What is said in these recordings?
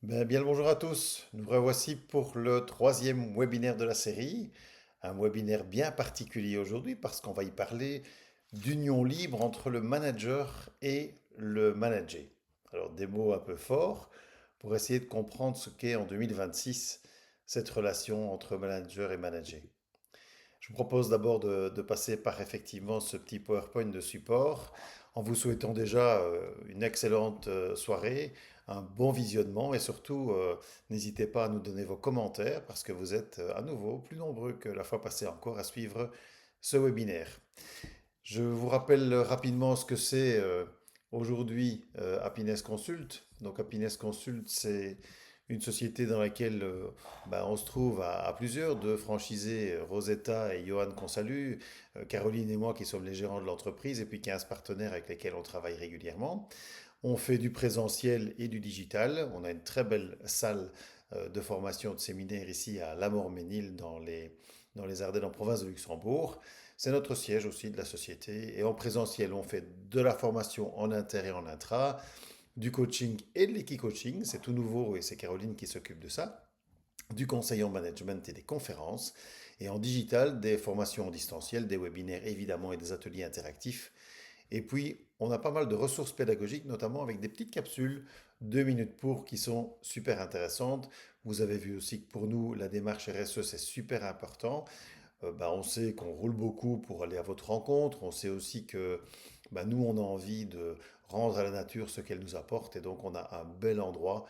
Bien le bonjour à tous. Nous revoici pour le troisième webinaire de la série. Un webinaire bien particulier aujourd'hui parce qu'on va y parler d'union libre entre le manager et le manager. Alors des mots un peu forts pour essayer de comprendre ce qu'est en 2026 cette relation entre manager et manager. Je vous propose d'abord de passer par effectivement ce petit PowerPoint de support en vous souhaitant déjà une excellente soirée, un bon visionnement et surtout n'hésitez pas à nous donner vos commentaires parce que vous êtes à nouveau plus nombreux que la fois passée encore à suivre ce webinaire. Je vous rappelle rapidement ce que c'est aujourd'hui Happiness Consult. Donc Happiness Consult, c'est une société dans laquelle on se trouve à plusieurs, deux franchisés, Rosetta et Johan qu'on salue, Caroline et moi qui sommes les gérants de l'entreprise, et puis 15 partenaires avec lesquels on travaille régulièrement. On fait du présentiel et du digital. On a une très belle salle de formation de séminaire ici à Lamorménil dans les Ardennes en province de Luxembourg. C'est notre siège aussi de la société. Et en présentiel, on fait de la formation en inter et en intra, du coaching et de l'équi-coaching. C'est tout nouveau et c'est Caroline qui s'occupe de ça. Du conseil en management et des conférences. Et en digital, des formations en distanciel, des webinaires évidemment et des ateliers interactifs. Et puis, on a pas mal de ressources pédagogiques, notamment avec des petites capsules, 2 minutes pour, qui sont super intéressantes. Vous avez vu aussi que pour nous, la démarche RSE, c'est super important. On sait qu'on roule beaucoup pour aller à votre rencontre. On sait aussi que nous, on a envie de rendre à la nature ce qu'elle nous apporte. Et donc, on a un bel endroit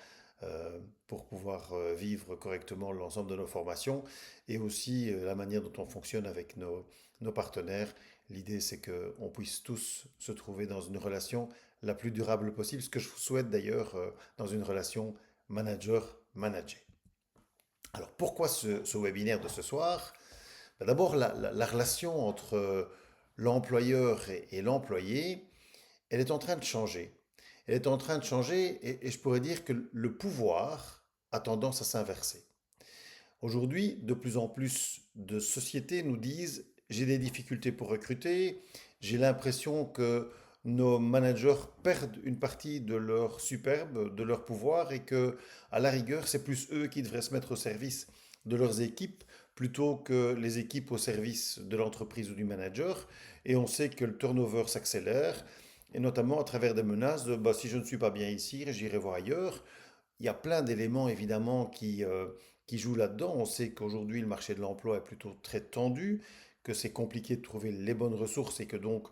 pour pouvoir vivre correctement l'ensemble de nos formations et aussi la manière dont on fonctionne avec nos partenaires. L'idée, c'est qu'on puisse tous se trouver dans une relation la plus durable possible, ce que je vous souhaite d'ailleurs dans une relation manager-manager. Alors, pourquoi ce webinaire de ce soir? D'abord, la relation entre l'employeur et l'employé, elle est en train de changer. Elle est en train de changer et je pourrais dire que le pouvoir a tendance à s'inverser. Aujourd'hui, de plus en plus de sociétés nous disent, j'ai des difficultés pour recruter, j'ai l'impression que nos managers perdent une partie de leur superbe, de leur pouvoir et que, à la rigueur, c'est plus eux qui devraient se mettre au service de leurs équipes plutôt que les équipes au service de l'entreprise ou du manager. Et on sait que le turnover s'accélère, et notamment à travers des menaces de si je ne suis pas bien ici, j'irai voir ailleurs. Il y a plein d'éléments évidemment qui jouent là-dedans. On sait qu'aujourd'hui le marché de l'emploi est plutôt très tendu, que c'est compliqué de trouver les bonnes ressources et que donc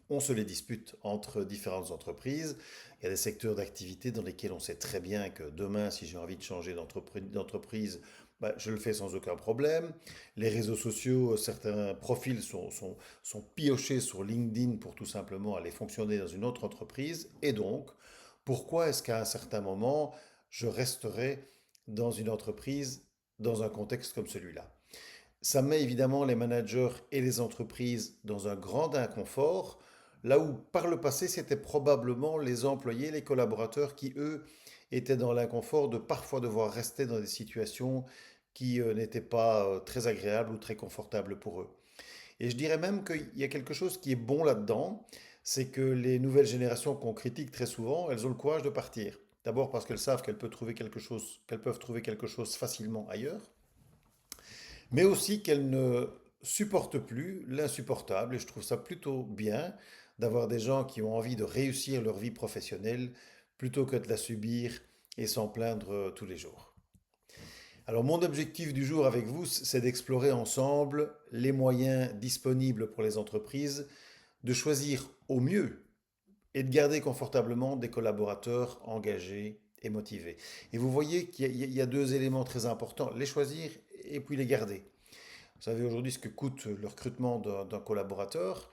on se les dispute entre différentes entreprises. Il y a des secteurs d'activité dans lesquels on sait très bien que demain, si j'ai envie de changer d'entreprise, je le fais sans aucun problème. Les réseaux sociaux, certains profils sont piochés sur LinkedIn pour tout simplement aller fonctionner dans une autre entreprise. Et donc, pourquoi est-ce qu'à un certain moment, je resterai dans une entreprise dans un contexte comme celui-là? Ça met évidemment les managers et les entreprises dans un grand inconfort, là où par le passé, c'était probablement les employés, les collaborateurs qui, eux, étaient dans l'inconfort de parfois devoir rester dans des situations qui n'étaient pas très agréables ou très confortables pour eux. Et je dirais même qu'il y a quelque chose qui est bon là-dedans, c'est que les nouvelles générations qu'on critique très souvent, elles ont le courage de partir. D'abord parce qu'elles savent qu'elles peuvent trouver quelque chose facilement ailleurs, mais aussi qu'elles ne supportent plus l'insupportable. Et je trouve ça plutôt bien d'avoir des gens qui ont envie de réussir leur vie professionnelle plutôt que de la subir et s'en plaindre tous les jours. Alors mon objectif du jour avec vous, c'est d'explorer ensemble les moyens disponibles pour les entreprises de choisir au mieux et de garder confortablement des collaborateurs engagés et motivés. Et vous voyez qu'il y a deux éléments très importants, les choisir et puis les garder. Vous savez aujourd'hui ce que coûte le recrutement d'un collaborateur.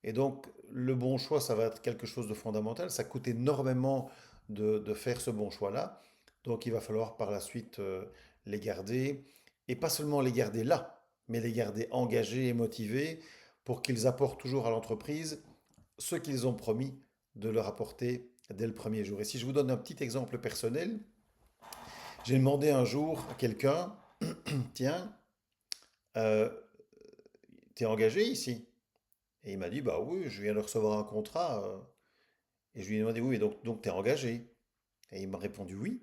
Et donc, le bon choix, ça va être quelque chose de fondamental. Ça coûte énormément de faire ce bon choix-là. Donc, il va falloir par la suite les garder. Et pas seulement les garder là, mais les garder engagés et motivés pour qu'ils apportent toujours à l'entreprise ce qu'ils ont promis de leur apporter dès le premier jour. Et si je vous donne un petit exemple personnel, j'ai demandé un jour à quelqu'un, tiens, euh, t'es engagé ici? Et il m'a dit, bah oui, je viens de recevoir un contrat. Et je lui ai demandé, oui, mais donc t'es engagé? Et il m'a répondu oui.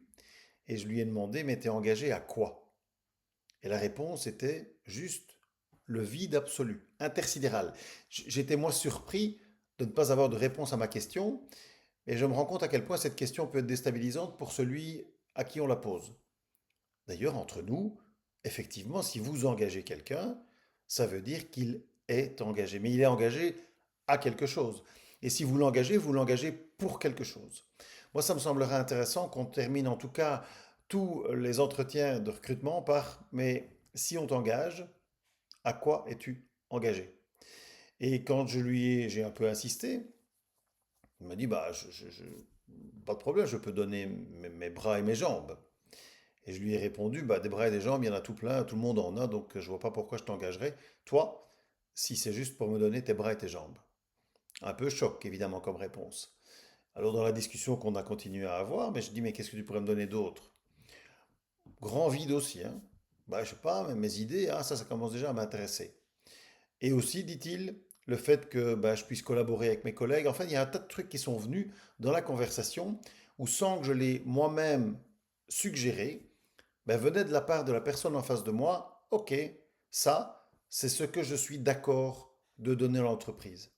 Et je lui ai demandé, mais t'es engagé à quoi? Et la réponse était juste le vide absolu, intersidéral. J'étais moi surpris de ne pas avoir de réponse à ma question, et je me rends compte à quel point cette question peut être déstabilisante pour celui à qui on la pose. D'ailleurs, entre nous, effectivement, si vous engagez quelqu'un, ça veut dire qu'il est engagé. Mais il est engagé à quelque chose. Et si vous l'engagez pour quelque chose. Moi, ça me semblerait intéressant qu'on termine en tout cas tous les entretiens de recrutement par mais si on t'engage, à quoi es-tu engagé? Et quand j'ai un peu insisté, il m'a dit bah pas de problème, je peux donner mes bras et mes jambes. Et je lui ai répondu, bah, des bras et des jambes, il y en a tout plein, tout le monde en a, donc je vois pas pourquoi je t'engagerais, toi, si c'est juste pour me donner tes bras et tes jambes. Un peu choc, évidemment, comme réponse. Alors dans la discussion qu'on a continué à avoir, mais je dis, mais qu'est-ce que tu pourrais me donner d'autre? Grand vide aussi, hein. Bah, je sais pas, mais mes idées, ah, ça commence déjà à m'intéresser. Et aussi, dit-il, le fait que bah, je puisse collaborer avec mes collègues. Enfin, il y a un tas de trucs qui sont venus dans la conversation où, sans que je l'ai moi-même suggéré, ben, venait de la part de la personne en face de moi, ok, ça, c'est ce que je suis d'accord de donner à l'entreprise.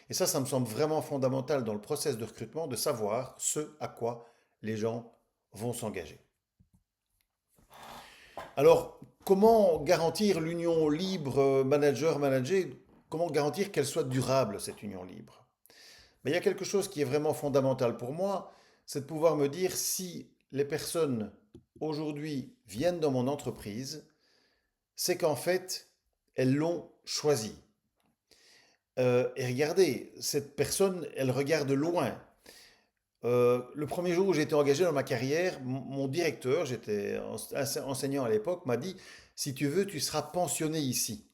Et ça me semble vraiment fondamental dans le process de recrutement de savoir ce à quoi les gens vont s'engager. Alors, comment garantir l'union libre manager-manager? Comment garantir qu'elle soit durable, cette union libre? Mais il y a quelque chose qui est vraiment fondamental pour moi, c'est de pouvoir me dire si les personnes aujourd'hui viennent dans mon entreprise, c'est qu'en fait, elles l'ont choisi. Et regardez, cette personne, elle regarde loin. Le premier jour où j'ai été engagé dans ma carrière, mon directeur, j'étais enseignant à l'époque, m'a dit, si tu veux, tu seras pensionné ici.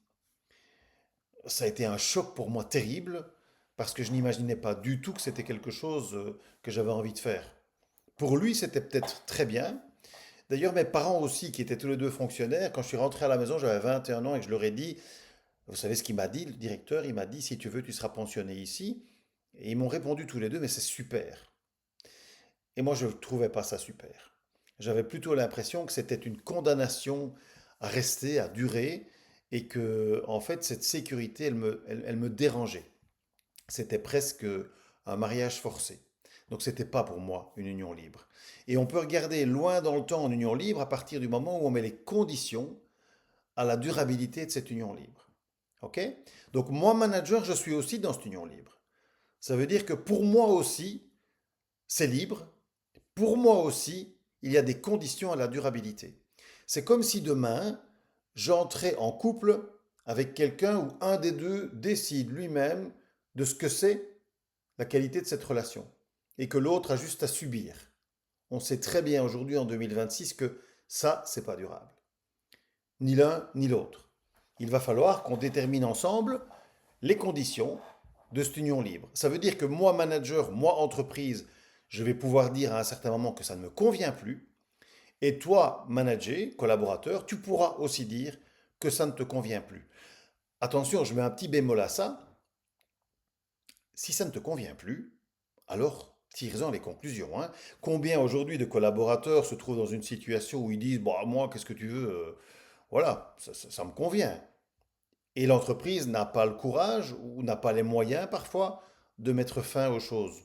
Ça a été un choc pour moi terrible, parce que je n'imaginais pas du tout que c'était quelque chose que j'avais envie de faire. Pour lui, c'était peut-être très bien. D'ailleurs, mes parents aussi, qui étaient tous les deux fonctionnaires, quand je suis rentré à la maison, j'avais 21 ans et que je leur ai dit, vous savez ce qu'il m'a dit, le directeur? Il m'a dit, si tu veux, tu seras pensionné ici. Et ils m'ont répondu tous les deux, mais c'est super. Et moi, je ne trouvais pas ça super. J'avais plutôt l'impression que c'était une condamnation à rester, à durer, et que, en fait, cette sécurité, elle me dérangeait. C'était presque un mariage forcé. Donc, c'était pas pour moi une union libre. Et on peut regarder loin dans le temps en union libre à partir du moment où on met les conditions à la durabilité de cette union libre. OK? Donc moi, manager, je suis aussi dans cette union libre. Ça veut dire que pour moi aussi, c'est libre. Pour moi aussi, il y a des conditions à la durabilité. C'est comme si demain, j'entrais en couple avec quelqu'un où un des deux décide lui-même de ce que c'est la qualité de cette relation et que l'autre a juste à subir. On sait très bien aujourd'hui en 2026 que ça, c'est pas durable. Ni l'un ni l'autre. Il va falloir qu'on détermine ensemble les conditions de cette union libre. Ça veut dire que moi, manager, moi, entreprise, je vais pouvoir dire à un certain moment que ça ne me convient plus. Et toi, manager, collaborateur, tu pourras aussi dire que ça ne te convient plus. Attention, je mets un petit bémol à ça. Si ça ne te convient plus, alors tire-en les conclusions, hein. Combien aujourd'hui de collaborateurs se trouvent dans une situation où ils disent bah, moi, qu'est-ce que tu veux voilà, ça me convient. Et l'entreprise n'a pas le courage ou n'a pas les moyens parfois de mettre fin aux choses.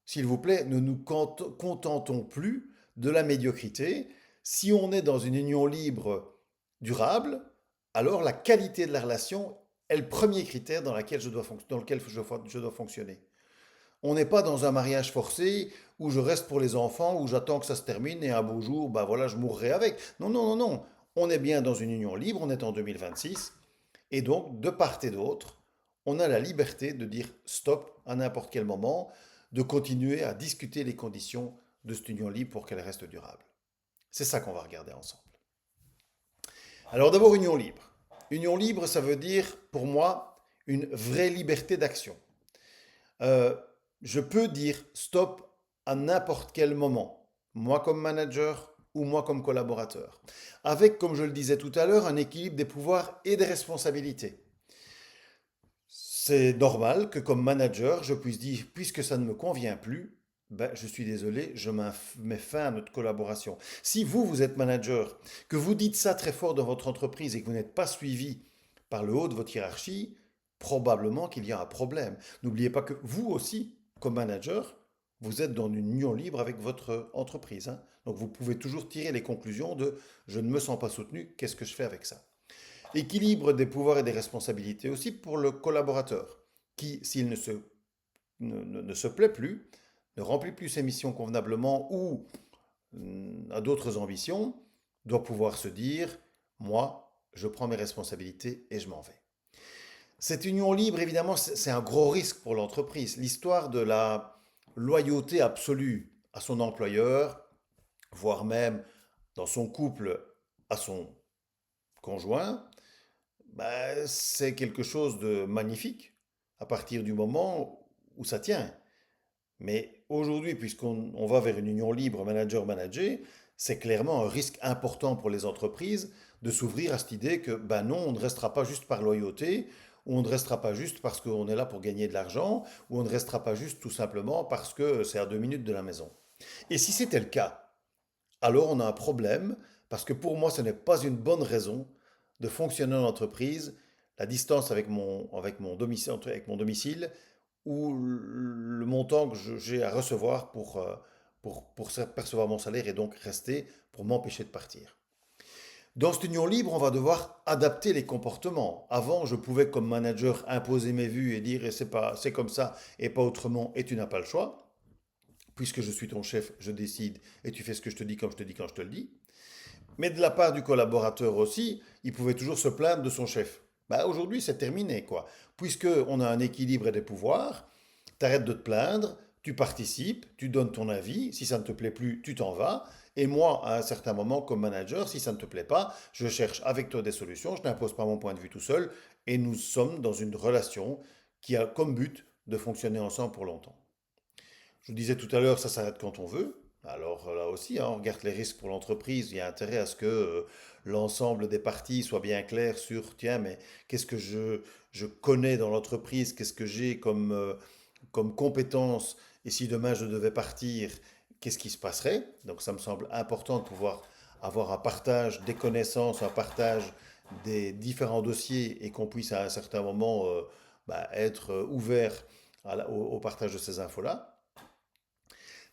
S'il vous plaît, ne nous contentons plus de la médiocrité. Si on est dans une union libre durable, alors la qualité de la relation est le premier critère dans lequel je dois fonctionner. On n'est pas dans un mariage forcé où je reste pour les enfants, où j'attends que ça se termine et un beau jour, bah voilà, je mourrai avec. Non, non, non, non. On est bien dans une union libre, on est en 2026 et donc, de part et d'autre, on a la liberté de dire stop à n'importe quel moment, de continuer à discuter les conditions de cette union libre pour qu'elle reste durable. C'est ça qu'on va regarder ensemble. Alors d'abord, union libre. Union libre, ça veut dire, pour moi, une vraie liberté d'action. Euh, je peux dire stop à n'importe quel moment, moi comme manager ou moi comme collaborateur, avec, comme je le disais tout à l'heure, un équilibre des pouvoirs et des responsabilités. C'est normal que comme manager, je puisse dire, puisque ça ne me convient plus, ben, je suis désolé, mets fin à notre collaboration. Si vous, vous êtes manager, que vous dites ça très fort dans votre entreprise et que vous n'êtes pas suivi par le haut de votre hiérarchie, probablement qu'il y a un problème. N'oubliez pas que vous aussi, comme manager, vous êtes dans une union libre avec votre entreprise, hein. Donc vous pouvez toujours tirer les conclusions de je ne me sens pas soutenu, qu'est-ce que je fais avec ça? Équilibre des pouvoirs et des responsabilités aussi pour le collaborateur, qui, s'il ne se plaît plus, ne remplit plus ses missions convenablement ou a d'autres ambitions, doit pouvoir se dire, moi, je prends mes responsabilités et je m'en vais. Cette union libre, évidemment, c'est un gros risque pour l'entreprise. L'histoire de la loyauté absolue à son employeur, voire même dans son couple à son conjoint, bah, c'est quelque chose de magnifique à partir du moment où ça tient. Mais aujourd'hui, puisqu'on va vers une union libre manager-manager, c'est clairement un risque important pour les entreprises de s'ouvrir à cette idée que, ben non, on ne restera pas juste par loyauté, ou on ne restera pas juste parce qu'on est là pour gagner de l'argent, ou on ne restera pas juste tout simplement parce que c'est à 2 minutes de la maison. Et si c'était le cas, alors on a un problème, parce que pour moi, ce n'est pas une bonne raison de fonctionner en entreprise, la distance avec mon domicile ou le montant que j'ai à recevoir pour percevoir mon salaire et donc rester pour m'empêcher de partir. Dans cette union libre, on va devoir adapter les comportements. Avant, je pouvais comme manager imposer mes vues et dire c'est comme ça et pas autrement et tu n'as pas le choix. Puisque je suis ton chef, je décide et tu fais ce que je te dis comme je te dis quand je te le dis. Mais de la part du collaborateur aussi, il pouvait toujours se plaindre de son chef. Bah, aujourd'hui, c'est terminé, quoi. Puisqu'on a un équilibre des pouvoirs, t'arrêtes de te plaindre, tu participes, tu donnes ton avis. Si ça ne te plaît plus, tu t'en vas. Et moi, à un certain moment, comme manager, si ça ne te plaît pas, je cherche avec toi des solutions. Je n'impose pas mon point de vue tout seul. Et nous sommes dans une relation qui a comme but de fonctionner ensemble pour longtemps. Je vous disais tout à l'heure, ça s'arrête quand on veut. Alors là aussi, hein, on regarde les risques pour l'entreprise. Il y a intérêt à ce que l'ensemble des parties soient bien clairs sur, tiens, mais qu'est-ce que je connais dans l'entreprise, qu'est-ce que j'ai comme compétences, et si demain je devais partir, qu'est-ce qui se passerait? Donc ça me semble important de pouvoir avoir un partage des connaissances, un partage des différents dossiers et qu'on puisse à un certain moment être ouvert au partage de ces infos-là.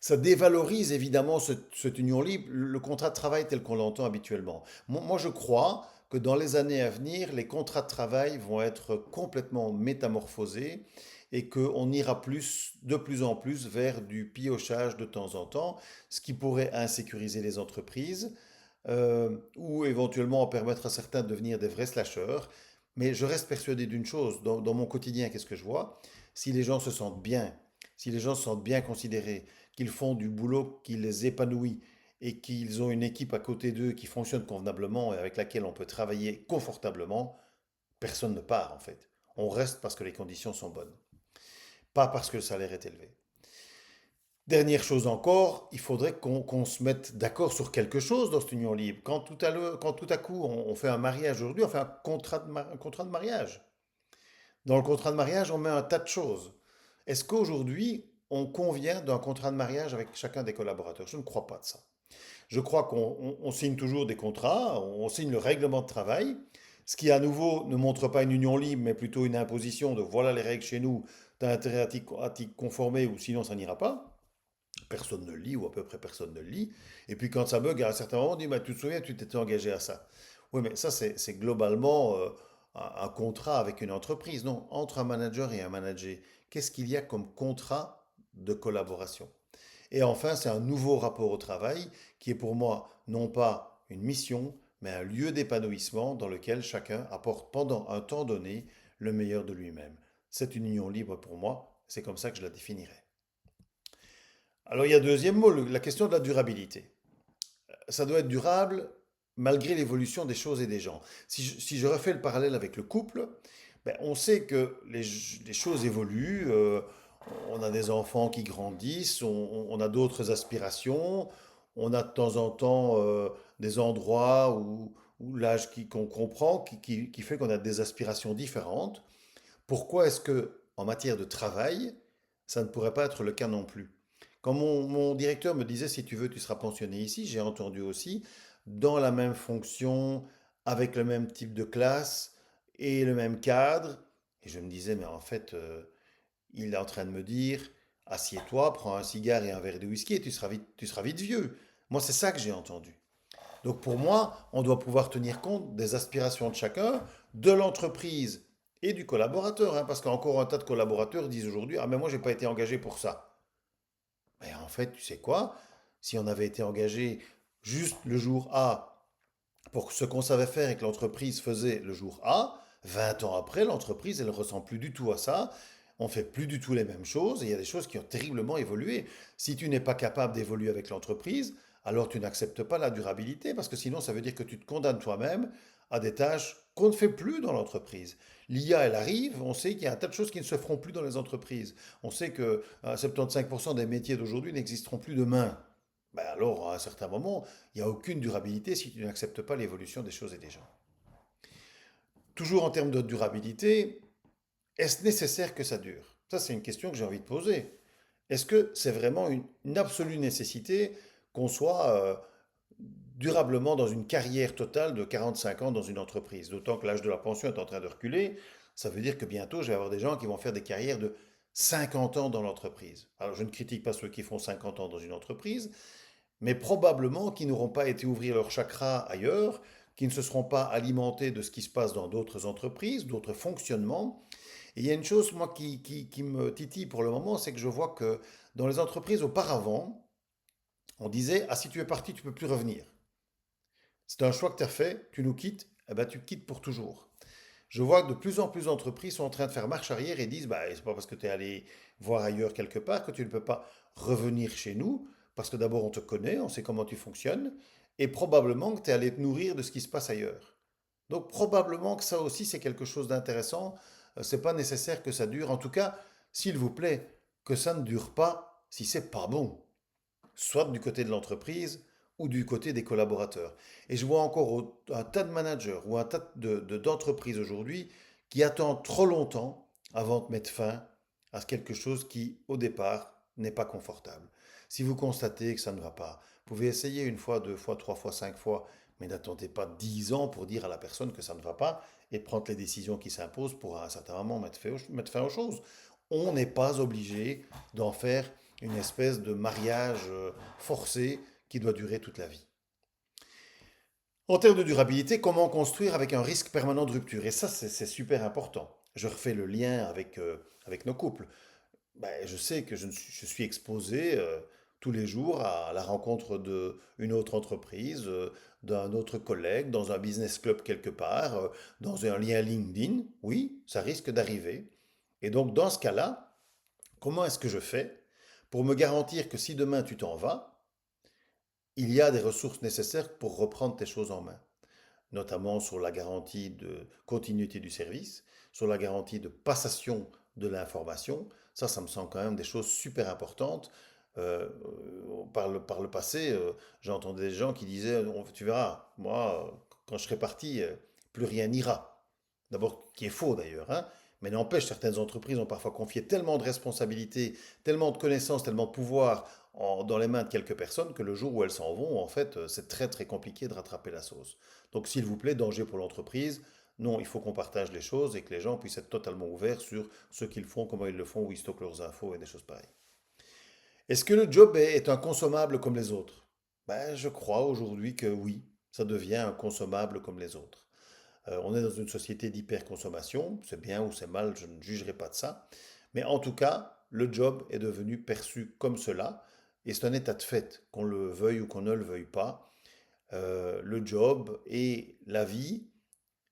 Ça dévalorise évidemment cette union libre, le contrat de travail tel qu'on l'entend habituellement. Moi, je crois que dans les années à venir, les contrats de travail vont être complètement métamorphosés et qu'on ira de plus en plus vers du piochage de temps en temps, ce qui pourrait insécuriser les entreprises ou éventuellement en permettre à certains de devenir des vrais slasheurs. Mais je reste persuadé d'une chose, dans mon quotidien, qu'est-ce que je vois? Si les gens se sentent bien, si les gens se sentent bien considérés, qu'ils font du boulot qui les épanouit et qu'ils ont une équipe à côté d'eux qui fonctionne convenablement et avec laquelle on peut travailler confortablement, personne ne part en fait. On reste parce que les conditions sont bonnes, pas parce que le salaire est élevé. Dernière chose encore, il faudrait qu'on se mette d'accord sur quelque chose dans cette union libre. Quand tout à coup on fait un mariage aujourd'hui, on fait un contrat de mariage. Dans le contrat de mariage, on met un tas de choses. Est-ce qu'aujourd'hui, on convient d'un contrat de mariage avec chacun des collaborateurs? Je ne crois pas de ça. Je crois qu'on signe toujours des contrats, on signe le règlement de travail, ce qui à nouveau ne montre pas une union libre, mais plutôt une imposition de voilà les règles chez nous, tu as intérêt à t'y conformer ou sinon ça n'ira pas. Personne ne le lit ou à peu près personne ne le lit. Et puis quand ça bug, à un certain moment, on dit bah, tu te souviens, tu t'étais engagé à ça. Oui, mais ça, c'est globalement un contrat avec une entreprise. Non, entre un manager et un manager, qu'est-ce qu'il y a comme contrat de collaboration? Et enfin, c'est un nouveau rapport au travail qui est pour moi non pas une mission, mais un lieu d'épanouissement dans lequel chacun apporte pendant un temps donné le meilleur de lui-même. C'est une union libre pour moi, c'est comme ça que je la définirais. Alors il y a un deuxième mot, la question de la durabilité. Ça doit être durable malgré l'évolution des choses et des gens. Si je refais le parallèle avec le couple, ben, on sait que les choses évoluent, on a des enfants qui grandissent, on a d'autres aspirations, on a de temps en temps des endroits où l'âge qu'on comprend qui fait qu'on a des aspirations différentes. Pourquoi est-ce que en matière de travail, ça ne pourrait pas être le cas non plus? Quand mon directeur me disait, si tu veux, tu seras pensionné ici, j'ai entendu aussi, dans la même fonction, avec le même type de classe et le même cadre. Et je me disais, mais en fait, il est en train de me dire, assieds-toi, prends un cigare et un verre de whisky et tu seras vite vieux. Moi, c'est ça que j'ai entendu. Donc pour moi, on doit pouvoir tenir compte des aspirations de chacun, de l'entreprise et du collaborateur, hein, parce qu'encore un tas de collaborateurs disent aujourd'hui, ah mais moi, j'ai pas été engagé pour ça. Mais en fait, tu sais quoi? Si on avait été engagé juste le jour A pour ce qu'on savait faire et que l'entreprise faisait le jour A, 20 ans après, l'entreprise, elle ne ressent plus du tout à ça. On fait plus du tout les mêmes choses et il y a des choses qui ont terriblement évolué. Si tu n'es pas capable d'évoluer avec l'entreprise, alors tu n'acceptes pas la durabilité parce que sinon ça veut dire que tu te condamnes toi-même à des tâches qu'on ne fait plus dans l'entreprise. L'IA, elle arrive, on sait qu'il y a un tas de choses qui ne se feront plus dans les entreprises. On sait que 75% des métiers d'aujourd'hui n'existeront plus demain. Ben alors, à un certain moment, il n'y a aucune durabilité si tu n'acceptes pas l'évolution des choses et des gens. Toujours en termes de durabilité, est-ce nécessaire que ça dure? Ça, c'est une question que j'ai envie de poser. Est-ce que c'est vraiment une absolue nécessité qu'on soit durablement dans une carrière totale de 45 ans dans une entreprise? D'autant que l'âge de la pension est en train de reculer. Ça veut dire que bientôt, je vais avoir des gens qui vont faire des carrières de 50 ans dans l'entreprise. Alors, je ne critique pas ceux qui font 50 ans dans une entreprise, mais probablement qui n'auront pas été ouvrir leur chakra ailleurs, qui ne se seront pas alimentés de ce qui se passe dans d'autres entreprises, d'autres fonctionnements. Et il y a une chose, moi, qui me titille pour le moment, c'est que je vois que dans les entreprises auparavant, on disait, ah, si tu es parti, tu ne peux plus revenir. C'est un choix que tu as fait, tu nous quittes, eh ben, tu quittes pour toujours. Je vois que de plus en plus d'entreprises sont en train de faire marche arrière et disent, bah, c'est pas parce que tu es allé voir ailleurs quelque part que tu ne peux pas revenir chez nous, parce que d'abord on te connaît, on sait comment tu fonctionnes, et probablement que tu es allé te nourrir de ce qui se passe ailleurs. Donc probablement que ça aussi c'est quelque chose d'intéressant. C'est pas nécessaire que ça dure. En tout cas, s'il vous plaît, que ça ne dure pas si c'est pas bon, soit du côté de l'entreprise ou du côté des collaborateurs. Et je vois encore un tas de managers ou un tas d'entreprises aujourd'hui qui attendent trop longtemps avant de mettre fin à quelque chose qui, au départ, n'est pas confortable. Si vous constatez que ça ne va pas, vous pouvez essayer une fois, deux fois, trois fois, cinq fois, mais n'attendez pas 10 ans pour dire à la personne que ça ne va pas et prendre les décisions qui s'imposent pour à un certain moment mettre fin aux choses. On n'est pas obligé d'en faire une espèce de mariage forcé qui doit durer toute la vie. En termes de durabilité, comment construire avec un risque permanent de rupture? Et ça, c'est super important. Je refais le lien avec nos couples. Ben, je sais que je suis exposé tous les jours à la rencontre d'une autre entreprise, d'un autre collègue, dans un business club quelque part, dans un lien LinkedIn. Oui, ça risque d'arriver. Et donc, dans ce cas-là, comment est-ce que je fais pour me garantir que si demain tu t'en vas, il y a des ressources nécessaires pour reprendre tes choses en main, notamment sur la garantie de continuité du service, sur la garantie de passation de l'information. Ça me semble quand même des choses super importantes. Par le passé, j'entendais des gens qui disaient, tu verras, moi, quand je serai parti, plus rien n'ira. D'abord, qui est faux d'ailleurs, hein, mais n'empêche, certaines entreprises ont parfois confié tellement de responsabilités, tellement de connaissances, tellement de pouvoir dans les mains de quelques personnes que le jour où elles s'en vont, en fait, c'est très très compliqué de rattraper la sauce. Donc s'il vous plaît, danger pour l'entreprise. Non, il faut qu'on partage les choses et que les gens puissent être totalement ouverts sur ce qu'ils font, comment ils le font, où ils stockent leurs infos et des choses pareilles. Est-ce que le job est un consommable comme les autres? Ben, je crois aujourd'hui que oui, ça devient un consommable comme les autres. On est dans une société d'hyperconsommation, c'est bien ou c'est mal, je ne jugerai pas de ça. Mais en tout cas, le job est devenu perçu comme cela, et c'est un état de fait, qu'on le veuille ou qu'on ne le veuille pas. Le job et la vie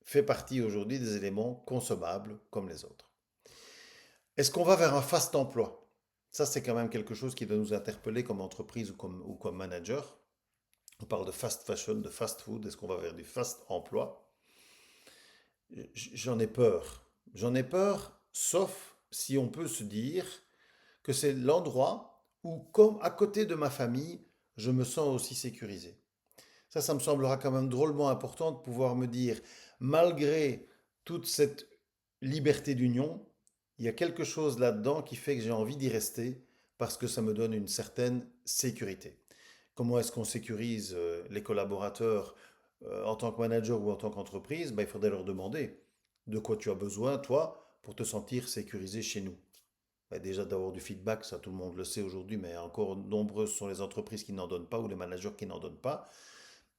fait partie aujourd'hui des éléments consommables comme les autres. Est-ce qu'on va vers un fast emploi? Ça, c'est quand même quelque chose qui doit nous interpeller comme entreprise ou comme manager. On parle de fast fashion, de fast food. Est-ce qu'on va vers du fast emploi? J'en ai peur. J'en ai peur, sauf si on peut se dire que c'est l'endroit où, comme à côté de ma famille, je me sens aussi sécurisé. Ça me semblera quand même drôlement important de pouvoir me dire, malgré toute cette liberté d'union, il y a quelque chose là-dedans qui fait que j'ai envie d'y rester parce que ça me donne une certaine sécurité. Comment est-ce qu'on sécurise les collaborateurs en tant que manager ou en tant qu'entreprise? Ben, il faudrait leur demander de quoi tu as besoin, toi, pour te sentir sécurisé chez nous. Ben, déjà d'avoir du feedback, ça tout le monde le sait aujourd'hui, mais encore nombreuses sont les entreprises qui n'en donnent pas ou les managers qui n'en donnent pas.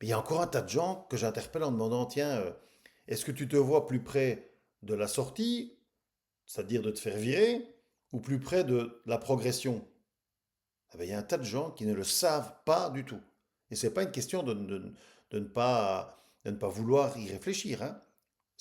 Mais il y a encore un tas de gens que j'interpelle en demandant, tiens, est-ce que tu te vois plus près de la sortie, c'est-à-dire de te faire virer, ou plus près de la progression? Eh ben, il y a un tas de gens qui ne le savent pas du tout. Et ce n'est pas une question de ne pas vouloir y réfléchir, hein.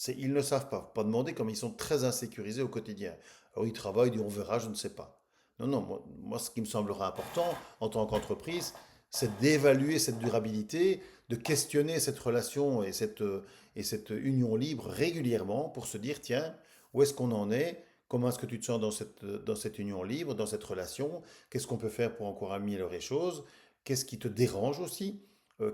Ils ne savent pas. Faut pas demander comme ils sont très insécurisés au quotidien. Alors ils travaillent, ils disent on verra, je ne sais pas. Non, non, moi, ce qui me semblera important en tant qu'entreprise, c'est d'évaluer cette durabilité, de questionner cette relation et cette union libre régulièrement pour se dire, tiens, où est-ce qu'on en est? Comment est-ce que tu te sens dans cette union libre, dans cette relation? Qu'est-ce qu'on peut faire pour encore améliorer les choses? Qu'est-ce qui te dérange aussi?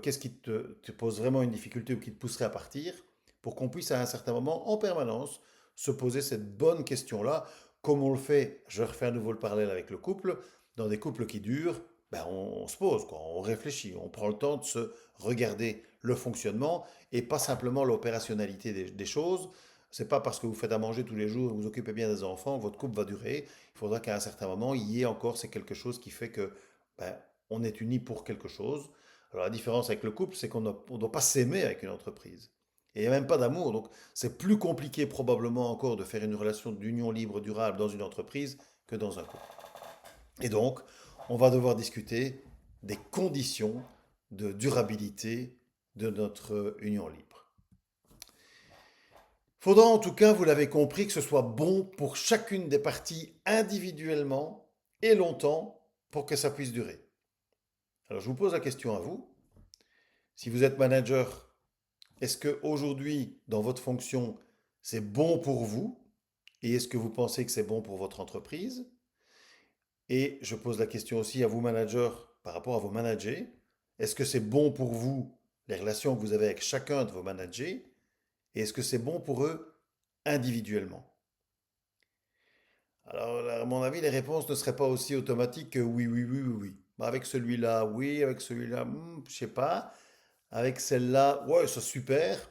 Qu'est-ce qui te pose vraiment une difficulté ou qui te pousserait à partir? Pour qu'on puisse à un certain moment, en permanence, se poser cette bonne question-là, comme on le fait, je refais à nouveau le parallèle avec le couple, dans des couples qui durent, ben on se pose, quoi, on réfléchit, on prend le temps de se regarder le fonctionnement et pas simplement l'opérationnalité des choses. C'est pas parce que vous faites à manger tous les jours, vous vous occupez bien des enfants, que votre couple va durer. Il faudra qu'à un certain moment, il y ait encore c'est quelque chose qui fait que ben, on est unis pour quelque chose. Alors la différence avec le couple, c'est qu'on ne doit pas s'aimer avec une entreprise. Et il n'y a même pas d'amour. Donc c'est plus compliqué probablement encore de faire une relation d'union libre durable dans une entreprise que dans un couple. Et donc, on va devoir discuter des conditions de durabilité de notre union libre. Faudra en tout cas, vous l'avez compris, que ce soit bon pour chacune des parties individuellement et longtemps pour que ça puisse durer. Alors je vous pose la question à vous. Si vous êtes manager, est-ce que aujourd'hui, dans votre fonction, c'est bon pour vous? Et est-ce que vous pensez que c'est bon pour votre entreprise? Et je pose la question aussi à vous, managers, par rapport à vos managers. Est-ce que c'est bon pour vous, les relations que vous avez avec chacun de vos managers? Et est-ce que c'est bon pour eux individuellement? Alors, à mon avis, les réponses ne seraient pas aussi automatiques que oui, oui, oui, oui, oui. Bah, avec celui-là, oui, avec celui-là, je sais pas. Avec celle-là, ouais, c'est super.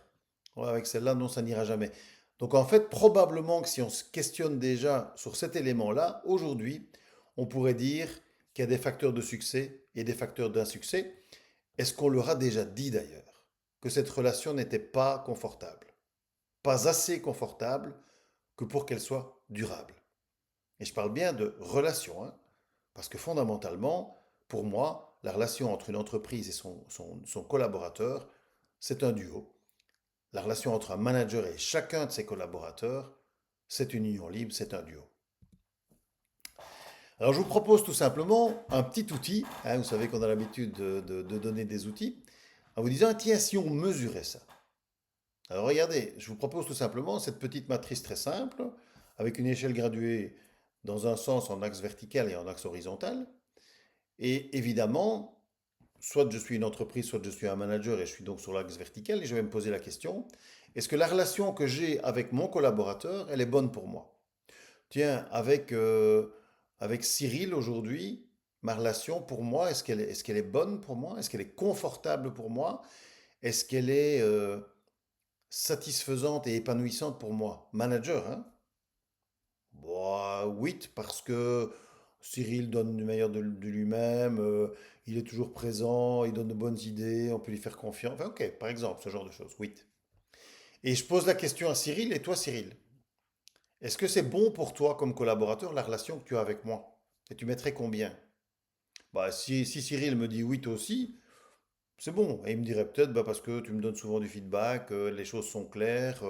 Ouais, avec celle-là, non, ça n'ira jamais. Donc en fait, probablement que si on se questionne déjà sur cet élément-là, aujourd'hui, on pourrait dire qu'il y a des facteurs de succès et des facteurs d'insuccès. Est-ce qu'on leur a déjà dit d'ailleurs que cette relation n'était pas confortable? Pas assez confortable que pour qu'elle soit durable. Et je parle bien de relation, hein, parce que fondamentalement, pour moi, la relation entre une entreprise et son collaborateur, c'est un duo. La relation entre un manager et chacun de ses collaborateurs, c'est une union libre, c'est un duo. Alors je vous propose tout simplement un petit outil, hein, vous savez qu'on a l'habitude de donner des outils, en vous disant, tiens, si on mesurait ça. Alors regardez, je vous propose tout simplement cette petite matrice très simple, avec une échelle graduée dans un sens en axe vertical et en axe horizontal. Et évidemment, soit je suis une entreprise, soit je suis un manager et je suis donc sur l'axe vertical et je vais me poser la question, est-ce que la relation que j'ai avec mon collaborateur, elle est bonne pour moi? Tiens, avec Cyril aujourd'hui, ma relation pour moi, est-ce qu'elle est bonne pour moi? Est-ce qu'elle est confortable pour moi? Est-ce qu'elle est satisfaisante et épanouissante pour moi? Manager, hein? Bah, 8 parce que Cyril donne du meilleur de lui-même, il est toujours présent, il donne de bonnes idées, on peut lui faire confiance. Enfin, ok, par exemple, ce genre de choses, 8. Et je pose la question à Cyril, et toi Cyril, est-ce que c'est bon pour toi comme collaborateur la relation que tu as avec moi? Et tu mettrais combien? Bah, si Cyril me dit 8 aussi, c'est bon. Et il me dirait peut-être bah, parce que tu me donnes souvent du feedback, les choses sont claires,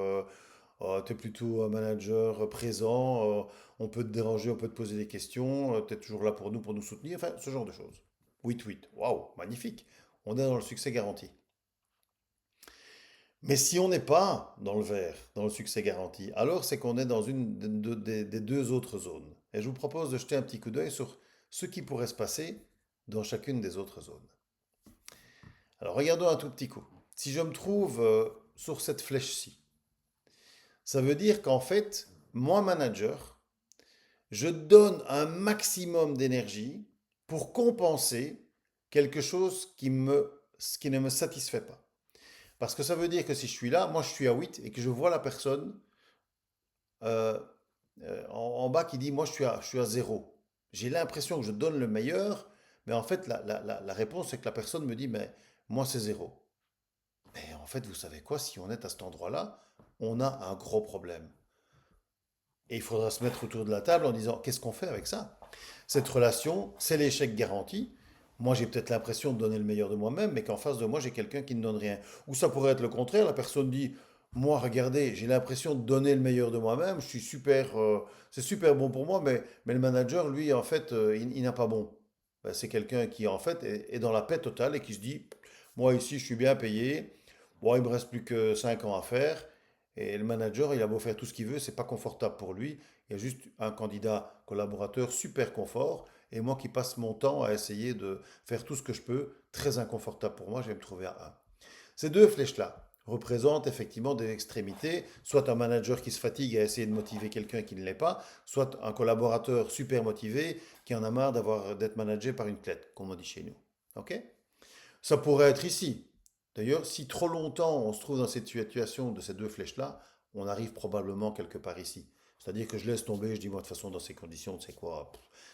tu es plutôt un manager présent, on peut te déranger, on peut te poser des questions, tu es toujours là pour nous soutenir, enfin, ce genre de choses. 8-8, waouh, magnifique. On est dans le succès garanti. Mais si on n'est pas dans le vert, dans le succès garanti, alors c'est qu'on est dans une des deux autres zones. Et je vous propose de jeter un petit coup d'œil sur ce qui pourrait se passer dans chacune des autres zones. Alors regardons un tout petit coup. Si je me trouve sur cette flèche-ci, ça veut dire qu'en fait, moi manager, je donne un maximum d'énergie pour compenser quelque chose qui ne me satisfait pas. Parce que ça veut dire que si je suis là, moi je suis à 8 et que je vois la personne euh, en bas qui dit moi je suis à 0. J'ai l'impression que je donne le meilleur, mais en fait la réponse c'est que la personne me dit mais moi c'est 0. Mais en fait vous savez quoi, si on est à cet endroit-là, on a un gros problème. Et il faudra se mettre autour de la table en disant qu'est-ce qu'on fait avec ça? Cette relation, c'est l'échec garanti. Moi, j'ai peut-être l'impression de donner le meilleur de moi-même, mais qu'en face de moi, j'ai quelqu'un qui ne donne rien. Ou ça pourrait être le contraire, la personne dit, moi, regardez, j'ai l'impression de donner le meilleur de moi-même, je suis super, c'est super bon pour moi, mais le manager, lui, en fait, il n'a pas bon. Ben, c'est quelqu'un qui, en fait, est dans la paix totale et qui se dit, moi, ici, je suis bien payé, bon, il me reste plus que 5 ans à faire, et le manager, il a beau faire tout ce qu'il veut, c'est pas confortable pour lui. Il y a juste un candidat collaborateur super confort et moi qui passe mon temps à essayer de faire tout ce que je peux, très inconfortable pour moi, je vais me trouver à 1. Ces deux flèches-là représentent effectivement des extrémités, soit un manager qui se fatigue à essayer de motiver quelqu'un qui ne l'est pas, soit un collaborateur super motivé qui en a marre d'être managé par une clette, comme on dit chez nous. Ok? Ça pourrait être ici. D'ailleurs, si trop longtemps on se trouve dans cette situation de ces deux flèches-là, on arrive probablement quelque part ici. C'est-à-dire que je laisse tomber, je dis moi de toute façon dans ces conditions, tu sais quoi,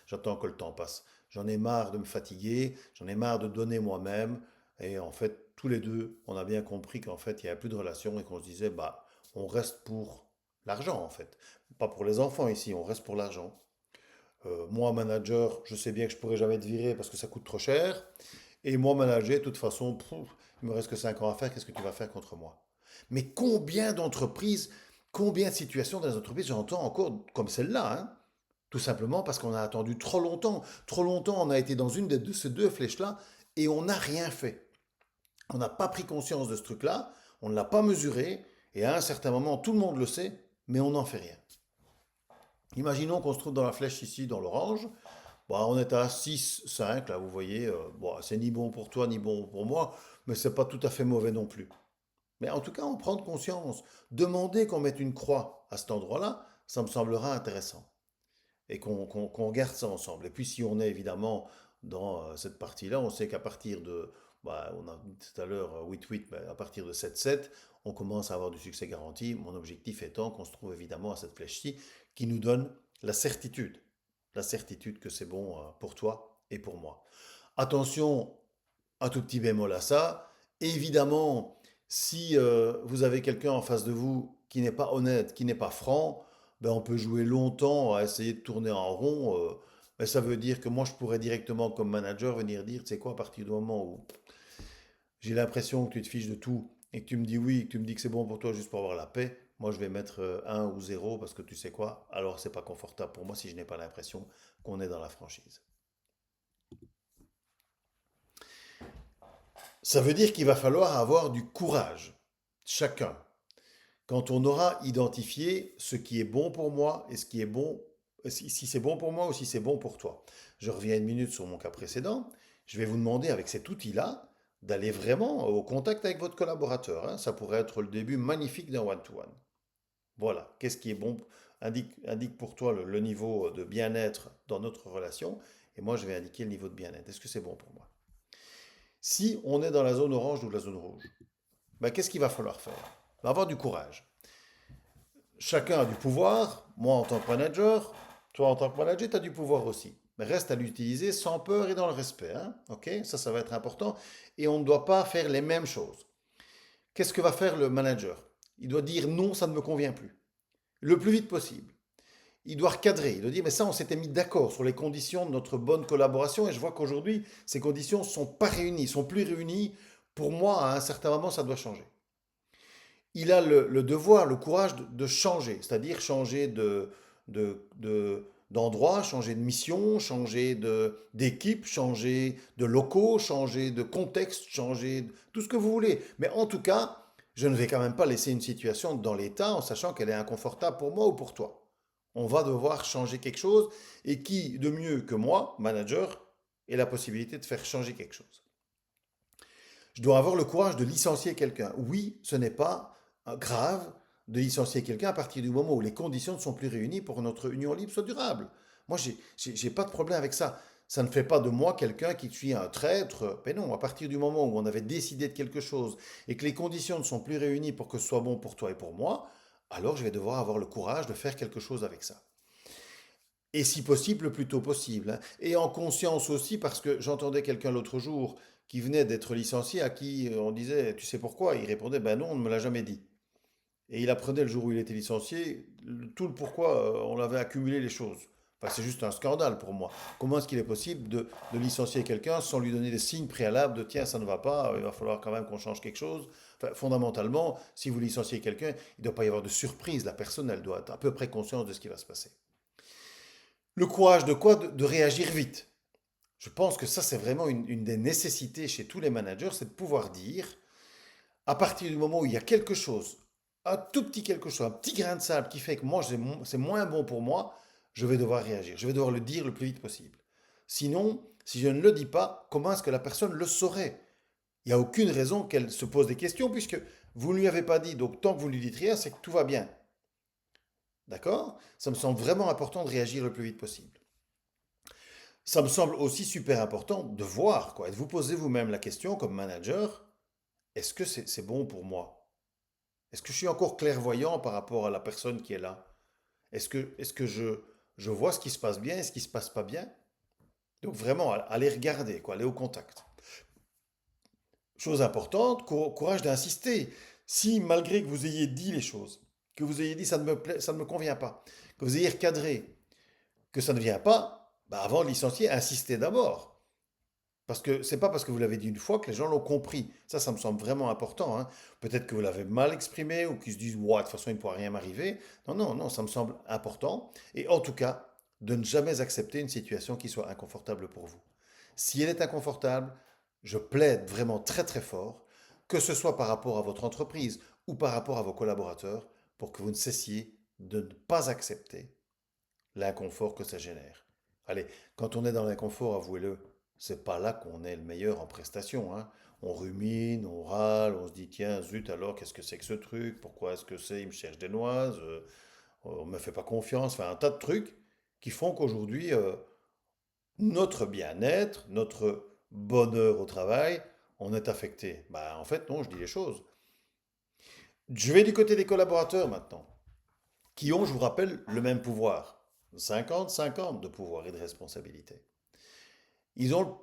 j'attends que le temps passe. J'en ai marre de me fatiguer, j'en ai marre de donner moi-même. Et en fait, tous les deux, on a bien compris qu'en fait, il n'y avait plus de relation et qu'on se disait, bah, on reste pour l'argent en fait. Pas pour les enfants ici, on reste pour l'argent. Moi, manager, je sais bien que je pourrais jamais être viré parce que ça coûte trop cher. Et moi, manager, de toute façon, il me reste que 5 ans à faire, qu'est-ce que tu vas faire contre moi? Mais combien d'entreprises, combien de situations dans les entreprises j'entends encore comme celle-là, hein? Tout simplement parce qu'on a attendu trop longtemps. Trop longtemps, on a été dans une de ces deux flèches-là et on n'a rien fait. On n'a pas pris conscience de ce truc-là, on ne l'a pas mesuré, et à un certain moment, tout le monde le sait, mais on n'en fait rien. Imaginons qu'on se trouve dans la flèche ici, dans l'orange. Bon, on est à 6, 5, là, vous voyez. Bon, c'est ni bon pour toi, ni bon pour moi, mais c'est pas tout à fait mauvais non plus. Mais en tout cas, en prendre conscience. Demander qu'on mette une croix à cet endroit-là, ça me semblera intéressant. Et qu'on garde ça ensemble. Et puis, si on est évidemment dans cette partie-là, on sait qu'à partir de, bah, on a dit tout à l'heure 8-8, mais à partir de 7-7, on commence à avoir du succès garanti. Mon objectif étant qu'on se trouve évidemment à cette flèche-ci qui nous donne la certitude. La certitude que c'est bon pour toi et pour moi. Attention, un tout petit bémol à ça. Évidemment, si vous avez quelqu'un en face de vous qui n'est pas honnête, qui n'est pas franc, ben on peut jouer longtemps à essayer de tourner en rond. Mais ça veut dire que moi, je pourrais directement, comme manager, venir dire, tu sais quoi, à partir du moment où j'ai l'impression que tu te fiches de tout et que tu me dis oui, que tu me dis que c'est bon pour toi juste pour avoir la paix, moi, je vais mettre 1 ou 0 parce que tu sais quoi, alors c'est pas confortable pour moi si je n'ai pas l'impression qu'on est dans la franchise. Ça veut dire qu'il va falloir avoir du courage, chacun, quand on aura identifié ce qui est bon pour moi et ce qui est bon, si c'est bon pour moi ou si c'est bon pour toi. Je reviens une minute sur mon cas précédent. Je vais vous demander avec cet outil-là d'aller vraiment au contact avec votre collaborateur, hein. Ça pourrait être le début magnifique d'un one-to-one. Voilà, qu'est-ce qui est bon, indique pour toi le niveau de bien-être dans notre relation, et moi je vais indiquer le niveau de bien-être. Est-ce que c'est bon pour moi? Si on est dans la zone orange ou la zone rouge, ben, qu'est-ce qu'il va falloir faire? Il va avoir du courage. Chacun a du pouvoir, moi en tant que manager, toi en tant que manager, tu as du pouvoir aussi. Mais reste à l'utiliser sans peur et dans le respect, hein. Ok? Ça va être important. Et on ne doit pas faire les mêmes choses. Qu'est-ce que va faire le manager? Il doit dire non, ça ne me convient plus. Le plus vite possible. Il doit recadrer. Il doit dire, mais ça, on s'était mis d'accord sur les conditions de notre bonne collaboration et je vois qu'aujourd'hui, ces conditions ne sont pas réunies, sont plus réunies. Pour moi, à un certain moment, ça doit changer. Il a le devoir, le courage de changer, c'est-à-dire changer d'endroit, changer de mission, changer d'équipe, changer de locaux, changer de contexte, changer tout ce que vous voulez. Mais en tout cas, je ne vais quand même pas laisser une situation dans l'état en sachant qu'elle est inconfortable pour moi ou pour toi. On va devoir changer quelque chose et qui, de mieux que moi, manager, ait la possibilité de faire changer quelque chose. Je dois avoir le courage de licencier quelqu'un. Oui, ce n'est pas grave de licencier quelqu'un à partir du moment où les conditions ne sont plus réunies pour que notre union libre soit durable. Moi, j'ai pas de problème avec ça. Ça ne fait pas de moi quelqu'un qui suis un traître. Mais non, à partir du moment où on avait décidé de quelque chose et que les conditions ne sont plus réunies pour que ce soit bon pour toi et pour moi, alors je vais devoir avoir le courage de faire quelque chose avec ça. Et si possible, le plus tôt possible, hein. Et en conscience aussi, parce que j'entendais quelqu'un l'autre jour qui venait d'être licencié, à qui on disait, tu sais pourquoi? Il répondait, ben non, on ne me l'a jamais dit. Et il apprenait le jour où il était licencié, tout le pourquoi on avait accumulé les choses. Enfin, c'est juste un scandale pour moi. Comment est-ce qu'il est possible de licencier quelqu'un sans lui donner des signes préalables de tiens, ça ne va pas, il va falloir quand même qu'on change quelque chose. Enfin, fondamentalement, si vous licenciez quelqu'un, il ne doit pas y avoir de surprise. La personne, elle doit être à peu près consciente de ce qui va se passer. Le courage de quoi? De réagir vite. Je pense que ça, c'est vraiment une des nécessités chez tous les managers, c'est de pouvoir dire, à partir du moment où il y a quelque chose, un tout petit quelque chose, un petit grain de sable qui fait que moi, c'est moins bon pour moi, je vais devoir réagir. Je vais devoir le dire le plus vite possible. Sinon, si je ne le dis pas, comment est-ce que la personne le saurait? Il n'y a aucune raison qu'elle se pose des questions puisque vous ne lui avez pas dit. Donc, tant que vous ne lui dites rien, c'est que tout va bien. D'accord? Ça me semble vraiment important de réagir le plus vite possible. Ça me semble aussi super important de voir, quoi, et de vous poser vous-même la question comme manager, est-ce que c'est bon pour moi? Est-ce que je suis encore clairvoyant par rapport à la personne qui est là? Est-ce que je vois ce qui se passe bien et ce qui se passe pas bien? Donc vraiment, aller regarder, quoi, aller au contact. Chose importante, courage d'insister. Si malgré que vous ayez dit les choses, que vous ayez dit ça ne me plaît, ça ne me convient pas, que vous ayez recadré, que ça ne vient pas, bah avant de licencier, insistez d'abord. Parce que c'est pas parce que vous l'avez dit une fois que les gens l'ont compris. Ça me semble vraiment important, hein. Peut-être que vous l'avez mal exprimé ou qu'ils se disent, ouais, de toute façon, il ne pourra rien m'arriver. Non, non, non, ça me semble important. Et en tout cas, de ne jamais accepter une situation qui soit inconfortable pour vous. Si elle est inconfortable, je plaide vraiment très très fort, que ce soit par rapport à votre entreprise ou par rapport à vos collaborateurs, pour que vous ne cessiez de ne pas accepter l'inconfort que ça génère. Allez, quand on est dans l'inconfort, avouez-le, c'est pas là qu'on est le meilleur en prestation, hein. On rumine, on râle, on se dit tiens, zut alors, qu'est-ce que c'est que ce truc? Pourquoi est-ce que c'est? Il me cherche des noises, on me fait pas confiance, enfin un tas de trucs qui font qu'aujourd'hui, notre bien-être, notre bonheur au travail, on est affecté. Bah en fait non, je dis les choses. Je vais du côté des collaborateurs maintenant, qui ont, je vous rappelle, le même pouvoir. 50-50 de pouvoir et de responsabilité. Ils ont,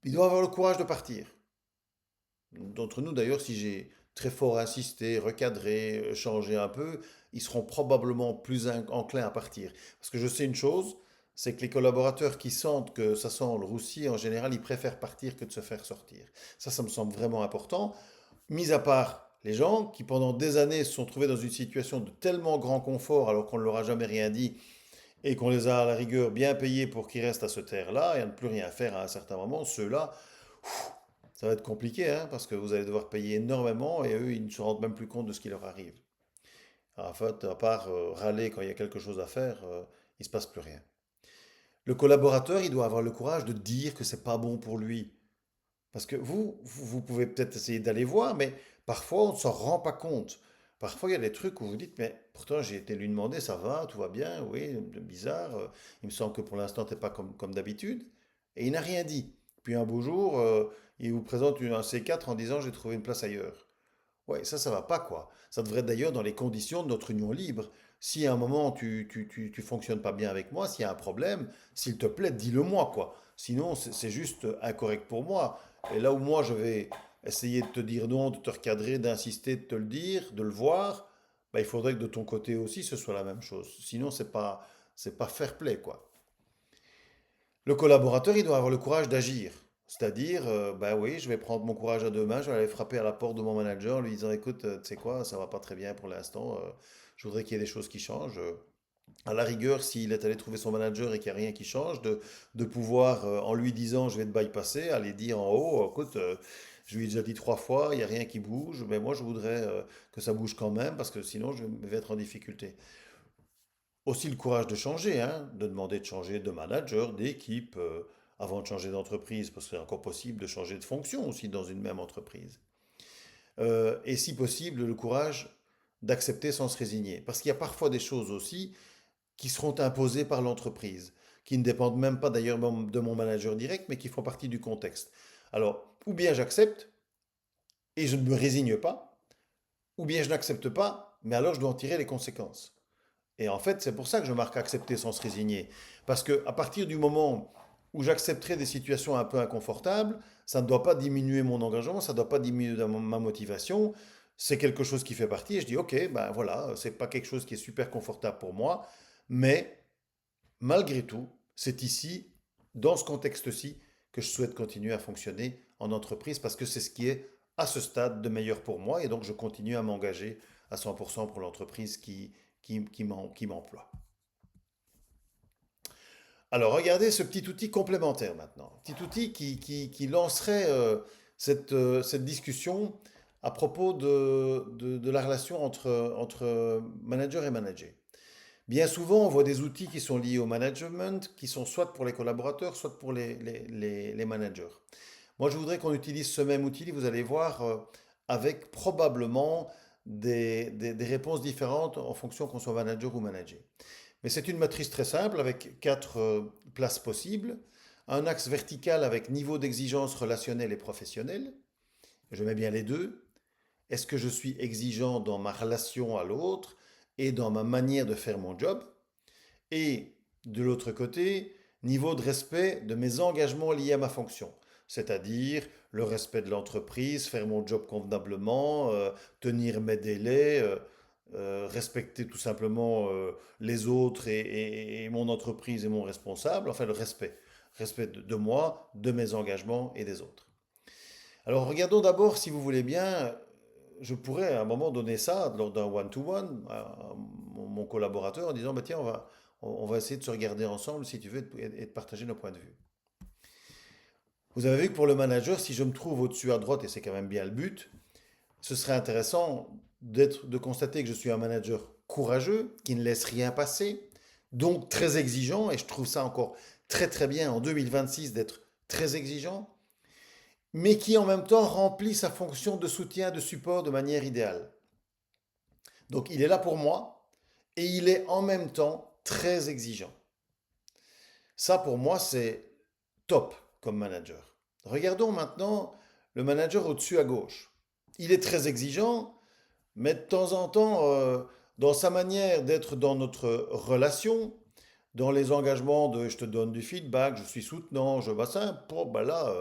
ils doivent avoir le courage de partir. D'entre nous, d'ailleurs, si j'ai très fort insisté, recadré, changé un peu, ils seront probablement plus enclins à partir. Parce que je sais une chose, c'est que les collaborateurs qui sentent que ça sent le roussi, en général, ils préfèrent partir que de se faire sortir. Ça me semble vraiment important. Mis à part les gens qui, pendant des années, se sont trouvés dans une situation de tellement grand confort alors qu'on ne leur a jamais rien dit et qu'on les a à la rigueur bien payés pour qu'ils restent à ce terre-là et à ne plus rien faire à un certain moment, ceux-là, ça va être compliqué, hein, parce que vous allez devoir payer énormément et eux, ils ne se rendent même plus compte de ce qui leur arrive. En fait, à part râler quand il y a quelque chose à faire, il ne se passe plus rien. Le collaborateur, il doit avoir le courage de dire que c'est pas bon pour lui. Parce que vous pouvez peut-être essayer d'aller voir, mais parfois on ne s'en rend pas compte. Parfois il y a des trucs où vous dites, mais pourtant j'ai été lui demander, ça va, tout va bien, oui, bizarre, il me semble que pour l'instant t'es pas comme d'habitude. Et il n'a rien dit. Puis un beau jour, il vous présente un C4 en disant, j'ai trouvé une place ailleurs. Ouais, ça va pas, quoi. Ça devrait être d'ailleurs dans les conditions de notre union libre. Si à un moment tu fonctionnes pas bien avec moi, s'il y a un problème, s'il te plaît, dis-le-moi, quoi. Sinon, c'est juste incorrect pour moi. Et là où moi, je vais essayer de te dire non, de te recadrer, d'insister, de te le dire, de le voir, bah, il faudrait que de ton côté aussi, ce soit la même chose. Sinon, c'est pas fair play, quoi. Le collaborateur, il doit avoir le courage d'agir. C'est-à-dire, bah oui, je vais prendre mon courage à deux mains, je vais aller frapper à la porte de mon manager en lui disant, écoute, tu sais quoi, ça va pas très bien pour l'instant, je voudrais qu'il y ait des choses qui changent. À la rigueur, s'il est allé trouver son manager et qu'il n'y a rien qui change, de pouvoir, en lui disant, je vais te bypasser, aller dire en haut, écoute, je lui ai déjà dit 3 fois, il n'y a rien qui bouge, mais moi je voudrais que ça bouge quand même, parce que sinon je vais être en difficulté. Aussi le courage de changer, hein, de demander de changer de manager, d'équipe, avant de changer d'entreprise, parce que c'est encore possible de changer de fonction aussi dans une même entreprise. Et si possible, le courage d'accepter sans se résigner. Parce qu'il y a parfois des choses aussi qui seront imposées par l'entreprise, qui ne dépendent même pas d'ailleurs de mon manager direct, mais qui font partie du contexte. Alors, ou bien j'accepte et je ne me résigne pas, ou bien je n'accepte pas, mais alors je dois en tirer les conséquences. Et en fait, c'est pour ça que je marque accepter sans se résigner. Parce que à partir du moment où j'accepterai des situations un peu inconfortables, ça ne doit pas diminuer mon engagement, ça ne doit pas diminuer ma motivation. C'est quelque chose qui fait partie et je dis ok, ben voilà, c'est pas quelque chose qui est super confortable pour moi, mais malgré tout, c'est ici, dans ce contexte-ci, que je souhaite continuer à fonctionner en entreprise parce que c'est ce qui est à ce stade de meilleur pour moi et donc je continue à m'engager à 100% pour l'entreprise qui m'emploie. Alors regardez ce petit outil complémentaire maintenant, petit outil qui lancerait cette discussion à propos de la relation entre manager et manager. Bien souvent, on voit des outils qui sont liés au management, qui sont soit pour les collaborateurs, soit pour les managers. Moi, je voudrais qu'on utilise ce même outil, vous allez voir, avec probablement des réponses différentes en fonction qu'on soit manager ou manager. Mais c'est une matrice très simple avec quatre places possibles. Un axe vertical avec niveau d'exigence relationnel et professionnel. Je mets bien les deux. Est-ce que je suis exigeant dans ma relation à l'autre et dans ma manière de faire mon job? Et de l'autre côté, niveau de respect de mes engagements liés à ma fonction, c'est-à-dire le respect de l'entreprise, faire mon job convenablement, tenir mes délais, respecter tout simplement les autres et mon entreprise et mon responsable, enfin le respect. Respect de moi, de mes engagements et des autres. Alors regardons d'abord, si vous voulez bien, je pourrais à un moment donner ça lors d'un one-to-one à mon collaborateur en disant, bah, tiens, on va essayer de se regarder ensemble si tu veux et de partager nos points de vue. Vous avez vu que pour le manager, si je me trouve au-dessus à droite, et c'est quand même bien le but, ce serait intéressant de constater que je suis un manager courageux, qui ne laisse rien passer, donc très exigeant, et je trouve ça encore très très bien en 2026 d'être très exigeant, mais qui en même temps remplit sa fonction de soutien, de support de manière idéale. Donc il est là pour moi et il est en même temps très exigeant. Ça pour moi c'est top comme manager. Regardons maintenant le manager au-dessus à gauche. Il est très exigeant, mais de temps en temps, dans sa manière d'être dans notre relation, dans les engagements de je te donne du feedback, je suis soutenant, je bassin, ben là,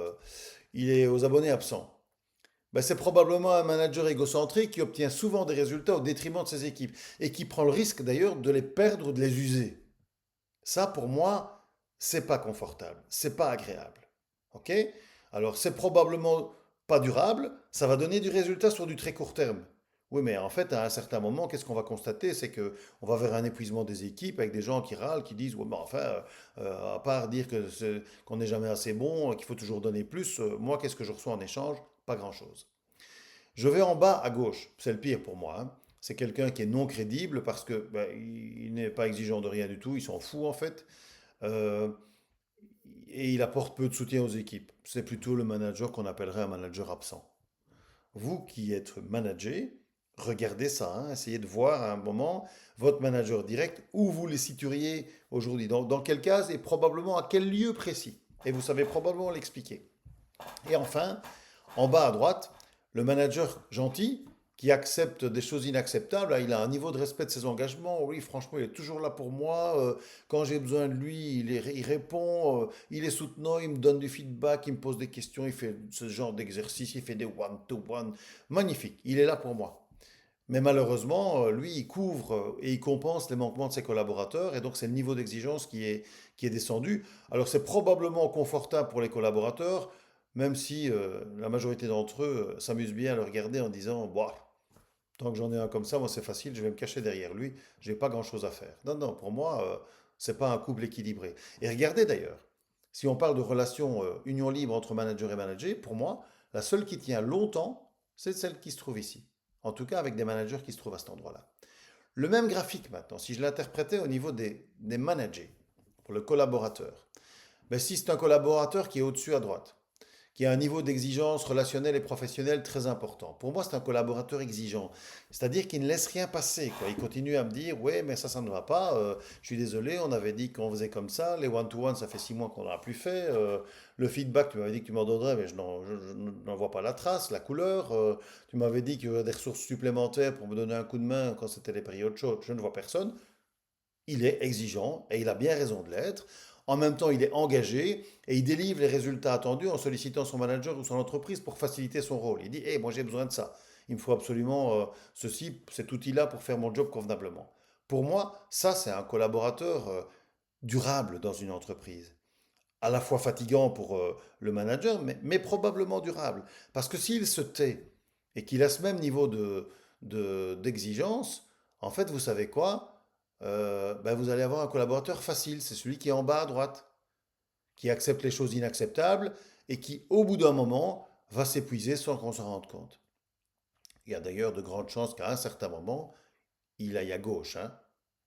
il est aux abonnés absents. Ben, c'est probablement un manager égocentrique qui obtient souvent des résultats au détriment de ses équipes et qui prend le risque d'ailleurs de les perdre ou de les user. Ça, pour moi, c'est pas confortable, c'est pas agréable. Ok? Alors, c'est probablement pas durable, ça va donner du résultat sur du très court terme. Oui, mais en fait, à un certain moment, qu'est-ce qu'on va constater? C'est que on va vers un épuisement des équipes avec des gens qui râlent, qui disent, ouais, mais enfin, à part dire qu'on n'est jamais assez bon, qu'il faut toujours donner plus, moi, qu'est-ce que je reçois en échange? Pas grand-chose. Je vais en bas à gauche, c'est le pire pour moi, hein. C'est quelqu'un qui est non crédible parce que ben, il n'est pas exigeant de rien du tout, il s'en fout en fait. Euh, et il apporte peu de soutien aux équipes. C'est plutôt le manager qu'on appellerait un manager absent. Vous qui êtes manager, regardez ça, hein, essayez de voir à un moment votre manager direct où vous le situeriez aujourd'hui, dans quelle case et probablement à quel lieu précis. Et vous savez probablement l'expliquer. Et enfin, en bas à droite, le manager gentil qui accepte des choses inacceptables, là, il a un niveau de respect de ses engagements. Oui, franchement, il est toujours là pour moi. Quand j'ai besoin de lui, il répond. Il est soutenant, il me donne du feedback, il me pose des questions, il fait ce genre d'exercice, il fait des one-to-one. Magnifique, il est là pour moi. Mais malheureusement, lui, il couvre et il compense les manquements de ses collaborateurs, et donc c'est le niveau d'exigence qui est descendu. Alors c'est probablement confortable pour les collaborateurs, même si la majorité d'entre eux s'amusent bien à le regarder en disant, bah, tant que j'en ai un comme ça, moi c'est facile, je vais me cacher derrière lui, j'ai pas grand-chose à faire. Non, non, pour moi, c'est pas un couple équilibré. Et regardez d'ailleurs, si on parle de relation union libre entre manager et manager, pour moi, la seule qui tient longtemps, c'est celle qui se trouve ici. En tout cas, avec des managers qui se trouvent à cet endroit-là. Le même graphique maintenant, si je l'interprétais au niveau des managers, pour le collaborateur, ben, si c'est un collaborateur qui est au-dessus à droite, qui a un niveau d'exigence relationnelle et professionnelle très important. Pour moi, c'est un collaborateur exigeant. C'est-à-dire qu'il ne laisse rien passer, quoi. Il continue à me dire, ouais, mais ça ne va pas. Je suis désolé, on avait dit qu'on faisait comme ça. Les one-to-one, ça fait 6 mois qu'on n'a plus fait. Le feedback, tu m'avais dit que tu m'en donnerais, mais je n'en vois pas la trace, la couleur. Tu m'avais dit qu'il y aurait des ressources supplémentaires pour me donner un coup de main quand c'était les périodes chaudes. Je ne vois personne. Il est exigeant et il a bien raison de l'être. En même temps, il est engagé et il délivre les résultats attendus en sollicitant son manager ou son entreprise pour faciliter son rôle. Il dit, hey, moi j'ai besoin de ça. Il me faut absolument cet outil-là pour faire mon job convenablement. Pour moi, ça, c'est un collaborateur durable dans une entreprise. À la fois fatigant pour le manager, mais probablement durable. Parce que s'il se tait et qu'il a ce même niveau d'exigence, en fait, vous savez quoi? Ben, vous allez avoir un collaborateur facile. C'est celui qui est en bas à droite, qui accepte les choses inacceptables et qui, au bout d'un moment, va s'épuiser sans qu'on s'en rende compte. Il y a d'ailleurs de grandes chances qu'à un certain moment, il aille à gauche, hein,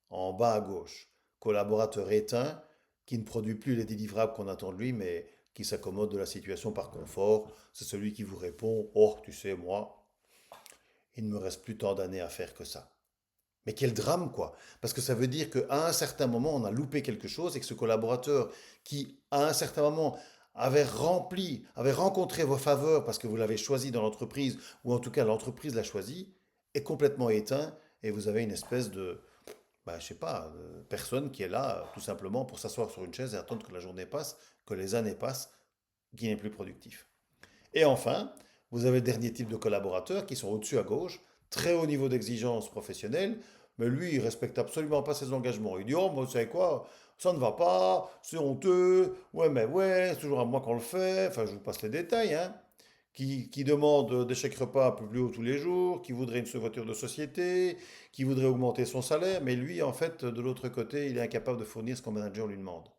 en bas à gauche. Collaborateur éteint, qui ne produit plus les délivrables qu'on attend de lui, mais qui s'accommode de la situation par confort. C'est celui qui vous répond, oh, tu sais, moi, il ne me reste plus tant d'années à faire que ça. Mais quel drame, quoi. Parce que ça veut dire qu'à un certain moment, on a loupé quelque chose et que ce collaborateur qui, à un certain moment, avait rencontré vos faveurs parce que vous l'avez choisi dans l'entreprise, ou en tout cas l'entreprise l'a choisi, est complètement éteint et vous avez une espèce de, bah, je sais pas, personne qui est là tout simplement pour s'asseoir sur une chaise et attendre que la journée passe, que les années passent, qui n'est plus productif. Et enfin, vous avez le dernier type de collaborateurs qui sont au-dessus à gauche, très haut niveau d'exigence professionnelle, mais lui, il respecte absolument pas ses engagements. Il dit, oh, vous savez quoi, ça ne va pas, c'est honteux, ouais, mais ouais, c'est toujours à moi qu'on le fait, enfin, je vous passe les détails, hein. Qui demande des chèques repas un peu plus haut tous les jours, qui voudrait une voiture de société, qui voudrait augmenter son salaire, mais lui, en fait, de l'autre côté, il est incapable de fournir ce qu'un manager lui demande.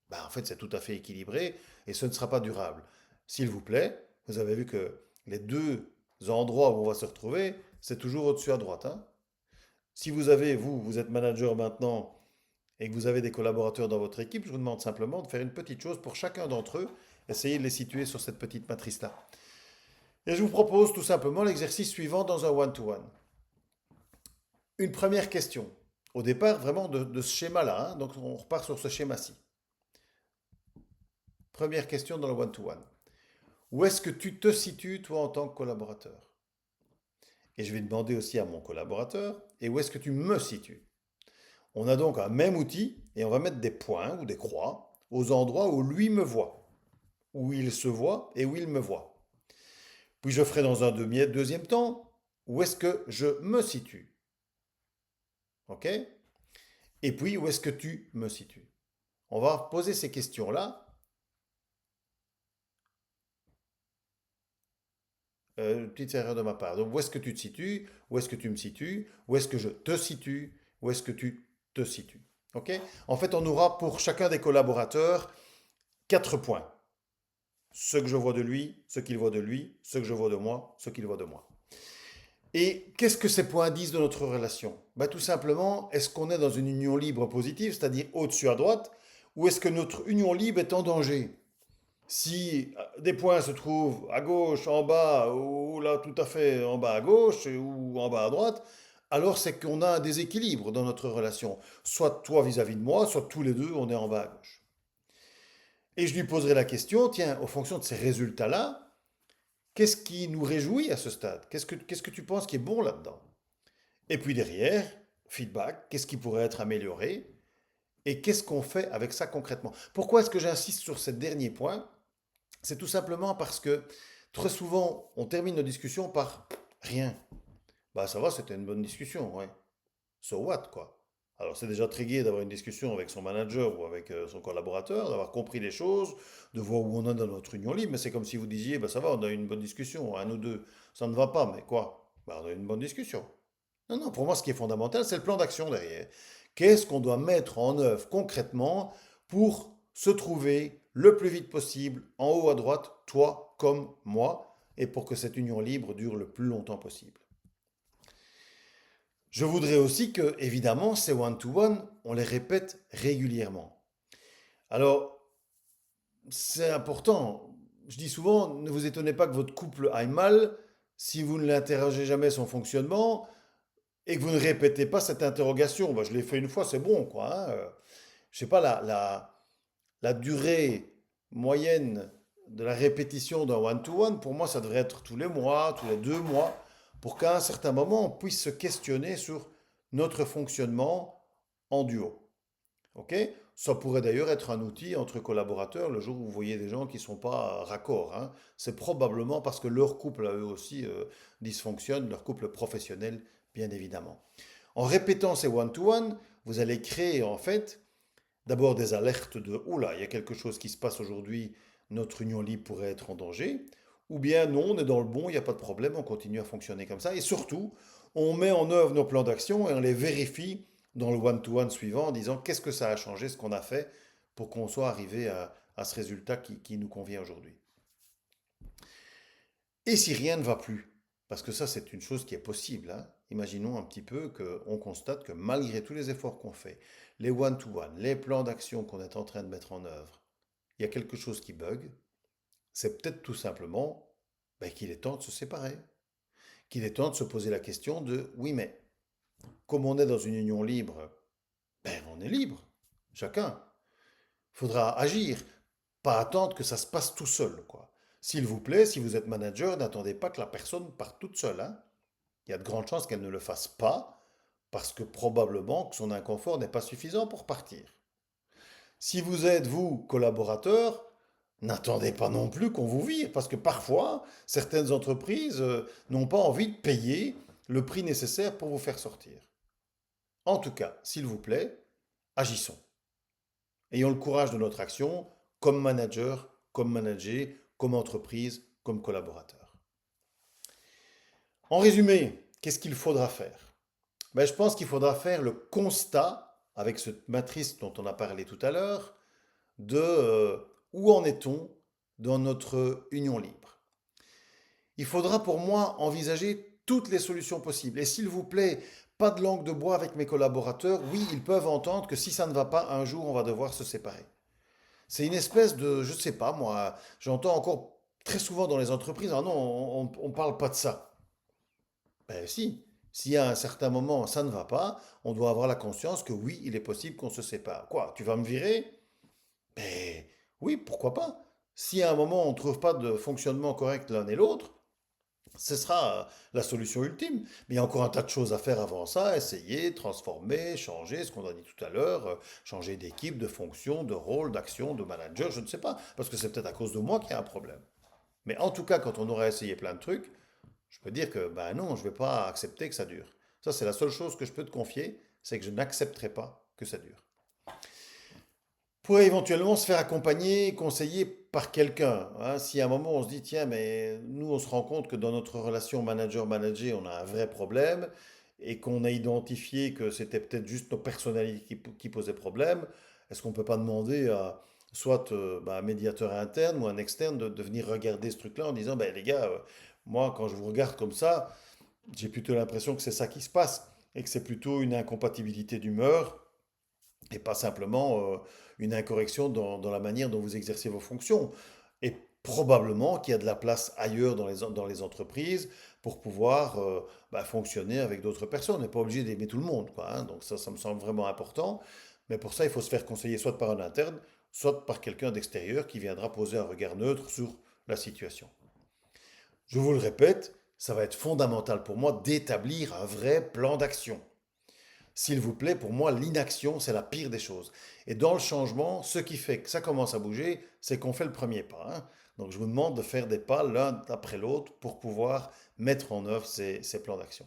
Ben, en fait, c'est tout à fait équilibré et ce ne sera pas durable. S'il vous plaît, vous avez vu que les deux endroits où on va se retrouver, c'est toujours au-dessus à droite, hein. Si vous êtes manager maintenant et que vous avez des collaborateurs dans votre équipe, je vous demande simplement de faire une petite chose pour chacun d'entre eux, essayez de les situer sur cette petite matrice-là. Et je vous propose tout simplement l'exercice suivant dans un one-to-one. Une première question. Au départ, vraiment de ce schéma-là, hein, donc on repart sur ce schéma-ci. Première question dans le one-to-one. Où est-ce que tu te situes, toi, en tant que collaborateur? Et je vais demander aussi à mon collaborateur, et où est-ce que tu me situes? On a donc un même outil, et on va mettre des points ou des croix aux endroits où lui me voit, où il se voit et où il me voit. Puis je ferai dans un deuxième temps, où est-ce que je me situe? OK? Et puis, où est-ce que tu me situes? On va poser ces questions-là. Petite erreur de ma part. Donc, où est-ce que tu te situes? Où est-ce que tu me situes? Où est-ce que je te situe? Où est-ce que tu te situes? OK? En fait, on aura pour chacun des collaborateurs 4 points. Ce que je vois de lui, ce qu'il voit de lui, ce que je vois de moi, ce qu'il voit de moi. Et qu'est-ce que ces points disent de notre relation? Ben, tout simplement, est-ce qu'on est dans une union libre positive, c'est-à-dire au-dessus à droite, ou est-ce que notre union libre est en danger? Si des points se trouvent à gauche, en bas, ou là tout à fait en bas à gauche, ou en bas à droite, alors c'est qu'on a un déséquilibre dans notre relation. Soit toi vis-à-vis de moi, soit tous les deux, on est en bas à gauche. Et je lui poserai la question, tiens, en fonction de ces résultats-là, qu'est-ce qui nous réjouit à ce stade? Qu'est-ce que tu penses qui est bon là-dedans? Et puis derrière, feedback, qu'est-ce qui pourrait être amélioré? Et qu'est-ce qu'on fait avec ça concrètement? Pourquoi est-ce que j'insiste sur ce dernier point? C'est tout simplement parce que très souvent, on termine nos discussions par rien. Bah ça va, c'était une bonne discussion, ouais. So what, quoi. Alors c'est déjà très gai d'avoir une discussion avec son manager ou avec son collaborateur, d'avoir compris les choses, de voir où on est dans notre union libre, mais c'est comme si vous disiez, bah ça va, on a eu une bonne discussion, un ou deux, ça ne va pas, mais quoi? Bah on a eu une bonne discussion. Non, non, pour moi ce qui est fondamental, c'est le plan d'action derrière. Qu'est-ce qu'on doit mettre en œuvre concrètement pour se trouver le plus vite possible en haut à droite, toi comme moi, et pour que cette union libre dure le plus longtemps possible. Je voudrais aussi que, évidemment, ces one-to-one, on les répète régulièrement. Alors, c'est important. je dis souvent, ne vous étonnez pas que votre couple aille mal si vous ne l'interrogez jamais son fonctionnement et que vous ne répétez pas cette interrogation. Bah, je l'ai fait une fois, c'est bon, quoi. Hein. Je sais pas, la durée moyenne de la répétition d'un one-to-one, pour moi, ça devrait être tous les mois, tous les 2 mois, pour qu'à un certain moment, on puisse se questionner sur notre fonctionnement en duo. Ok? Ça pourrait d'ailleurs être un outil entre collaborateurs le jour où vous voyez des gens qui ne sont pas raccords. Hein. C'est probablement parce que leur couple, à eux aussi, dysfonctionne, leur couple professionnel, bien évidemment. En répétant ces one-to-one, vous allez créer en fait d'abord des alertes de oula, il y a quelque chose qui se passe aujourd'hui, notre union libre pourrait être en danger. Ou bien non, on est dans le bon, il n'y a pas de problème, on continue à fonctionner comme ça. Et surtout, on met en œuvre nos plans d'action et on les vérifie dans le one-to-one suivant en disant qu'est-ce que ça a changé, ce qu'on a fait pour qu'on soit arrivé à ce résultat qui nous convient aujourd'hui. Et si rien ne va plus, parce que ça c'est une chose qui est possible, hein. Imaginons un petit peu qu'on constate que malgré tous les efforts qu'on fait, les one-to-one, les plans d'action qu'on est en train de mettre en œuvre, il y a quelque chose qui bug, c'est peut-être tout simplement qu'il est temps de se séparer, qu'il est temps de se poser la question de oui mais comme on est dans une union libre, on est libre, chacun. Il faudra agir, pas attendre que ça se passe tout seul, quoi. S'il vous plaît, si vous êtes manager, n'attendez pas que la personne parte toute seule, hein. Il y a de grandes chances qu'elle ne le fasse pas, parce que probablement que son inconfort n'est pas suffisant pour partir. Si vous êtes, vous, collaborateur, n'attendez pas non plus qu'on vous vire, parce que parfois, certaines entreprises n'ont pas envie de payer le prix nécessaire pour vous faire sortir. En tout cas, s'il vous plaît, agissons. Ayons le courage de notre action, comme manager, comme manager, comme entreprise, comme collaborateur. En résumé, qu'est-ce qu'il faudra faire? Je pense qu'il faudra faire le constat, avec cette matrice dont on a parlé tout à l'heure, de où en est-on dans notre union libre. Il faudra pour moi envisager toutes les solutions possibles. Et s'il vous plaît, pas de langue de bois avec mes collaborateurs. Oui, ils peuvent entendre que si ça ne va pas, un jour, on va devoir se séparer. C'est une espèce de, je ne sais pas moi, j'entends encore très souvent dans les entreprises, ah non, on ne parle pas de ça. Ben si, si à un certain moment ça ne va pas, on doit avoir la conscience que oui, il est possible qu'on se sépare. Quoi, tu vas me virer? Ben oui, pourquoi pas? Si à un moment on ne trouve pas de fonctionnement correct l'un et l'autre, ce sera la solution ultime. Mais il y a encore un tas de choses à faire avant ça, essayer, transformer, changer, ce qu'on a dit tout à l'heure, changer d'équipe, de fonction, de rôle, d'action, de manager, je ne sais pas, parce que c'est peut-être à cause de moi qu'il y a un problème. Mais en tout cas, quand on aura essayé plein de trucs, je peux dire que ben non, je ne vais pas accepter que ça dure. Ça, c'est la seule chose que je peux te confier, c'est que je n'accepterai pas que ça dure. Pourrait éventuellement se faire accompagner, conseiller par quelqu'un. Hein. Si à un moment on se dit, tiens, mais nous on se rend compte que dans notre relation manager-manager, on a un vrai problème et qu'on a identifié que c'était peut-être juste nos personnalités qui posaient problème, est-ce qu'on ne peut pas demander à soit un médiateur interne ou un externe de venir regarder ce truc-là en disant, ben les gars, moi quand je vous regarde comme ça, j'ai plutôt l'impression que c'est ça qui se passe et que c'est plutôt une incompatibilité d'humeur et pas simplement une incorrection dans la manière dont vous exercez vos fonctions. Et probablement qu'il y a de la place ailleurs dans les entreprises pour pouvoir fonctionner avec d'autres personnes. On n'est pas obligé d'aimer tout le monde, quoi, hein. Donc ça me semble vraiment important. Mais pour ça, il faut se faire conseiller soit par un interne, soit par quelqu'un d'extérieur qui viendra poser un regard neutre sur la situation. Je vous le répète, ça va être fondamental pour moi d'établir un vrai plan d'action. S'il vous plaît, pour moi, l'inaction, c'est la pire des choses. Et dans le changement, ce qui fait que ça commence à bouger, c'est qu'on fait le premier pas. Hein. Donc je vous demande de faire des pas l'un après l'autre pour pouvoir mettre en œuvre ces plans d'action.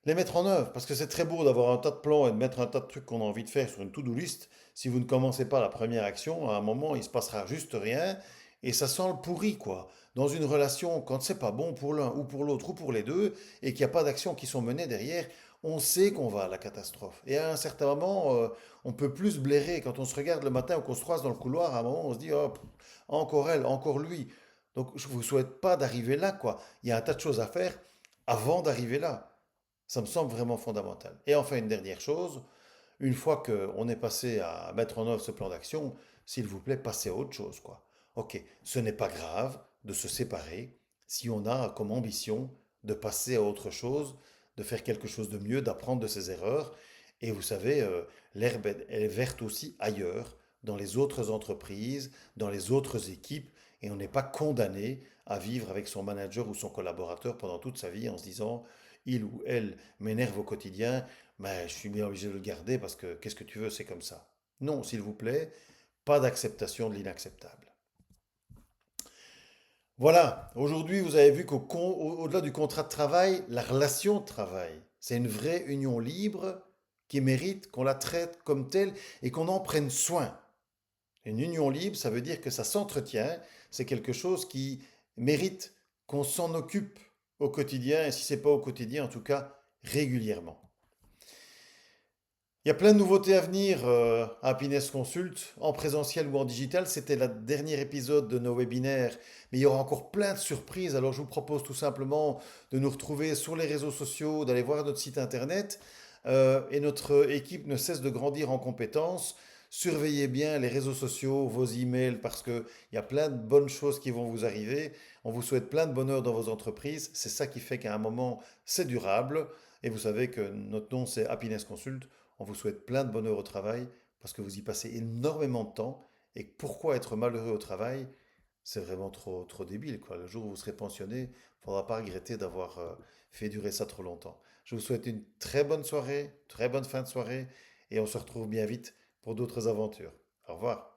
Les mettre en œuvre, parce que c'est très beau d'avoir un tas de plans et de mettre un tas de trucs qu'on a envie de faire sur une to-do list. Si vous ne commencez pas la première action, à un moment, il se passera juste rien et ça sent le pourri, quoi. Dans une relation, quand c'est pas bon pour l'un ou pour l'autre ou pour les deux et qu'il n'y a pas d'actions qui sont menées derrière, on sait qu'on va à la catastrophe. Et à un certain moment, on peut plus se blairer. Quand on se regarde le matin ou qu'on se croise dans le couloir, à un moment, on se dit, oh, encore elle, encore lui. Donc je ne vous souhaite pas d'arriver là, quoi. Il y a un tas de choses à faire avant d'arriver là. Ça me semble vraiment fondamental. Et enfin, une dernière chose, une fois qu'on est passé à mettre en œuvre ce plan d'action, s'il vous plaît, passez à autre chose, quoi. Ok, ce n'est pas grave de se séparer si on a comme ambition de passer à autre chose, de faire quelque chose de mieux, d'apprendre de ses erreurs. Et vous savez, l'herbe elle est verte aussi ailleurs, dans les autres entreprises, dans les autres équipes, et on n'est pas condamné à vivre avec son manager ou son collaborateur pendant toute sa vie en se disant, il ou elle m'énerve au quotidien, mais je suis bien obligé de le garder parce que qu'est-ce que tu veux, c'est comme ça. Non, s'il vous plaît, pas d'acceptation de l'inacceptable. Voilà, aujourd'hui vous avez vu qu'au-delà du contrat de travail, la relation de travail, c'est une vraie union libre qui mérite qu'on la traite comme telle et qu'on en prenne soin. Une union libre, ça veut dire que ça s'entretient, c'est quelque chose qui mérite qu'on s'en occupe au quotidien, et si ce n'est pas au quotidien, en tout cas régulièrement. Il y a plein de nouveautés à venir à Happiness Consult, en présentiel ou en digital. C'était le dernier épisode de nos webinaires, mais il y aura encore plein de surprises. Alors je vous propose tout simplement de nous retrouver sur les réseaux sociaux, d'aller voir notre site internet. Et notre équipe ne cesse de grandir en compétences. Surveillez bien les réseaux sociaux, vos emails, parce qu'il y a plein de bonnes choses qui vont vous arriver. On vous souhaite plein de bonheur dans vos entreprises. C'est ça qui fait qu'à un moment, c'est durable. Et vous savez que notre nom, c'est Happiness Consult. On vous souhaite plein de bonheur au travail parce que vous y passez énormément de temps. Et pourquoi être malheureux au travail? C'est vraiment trop débile, quoi. Le jour où vous serez pensionné, il ne faudra pas regretter d'avoir fait durer ça trop longtemps. Je vous souhaite une très bonne soirée, très bonne fin de soirée, et on se retrouve bien vite pour d'autres aventures. Au revoir.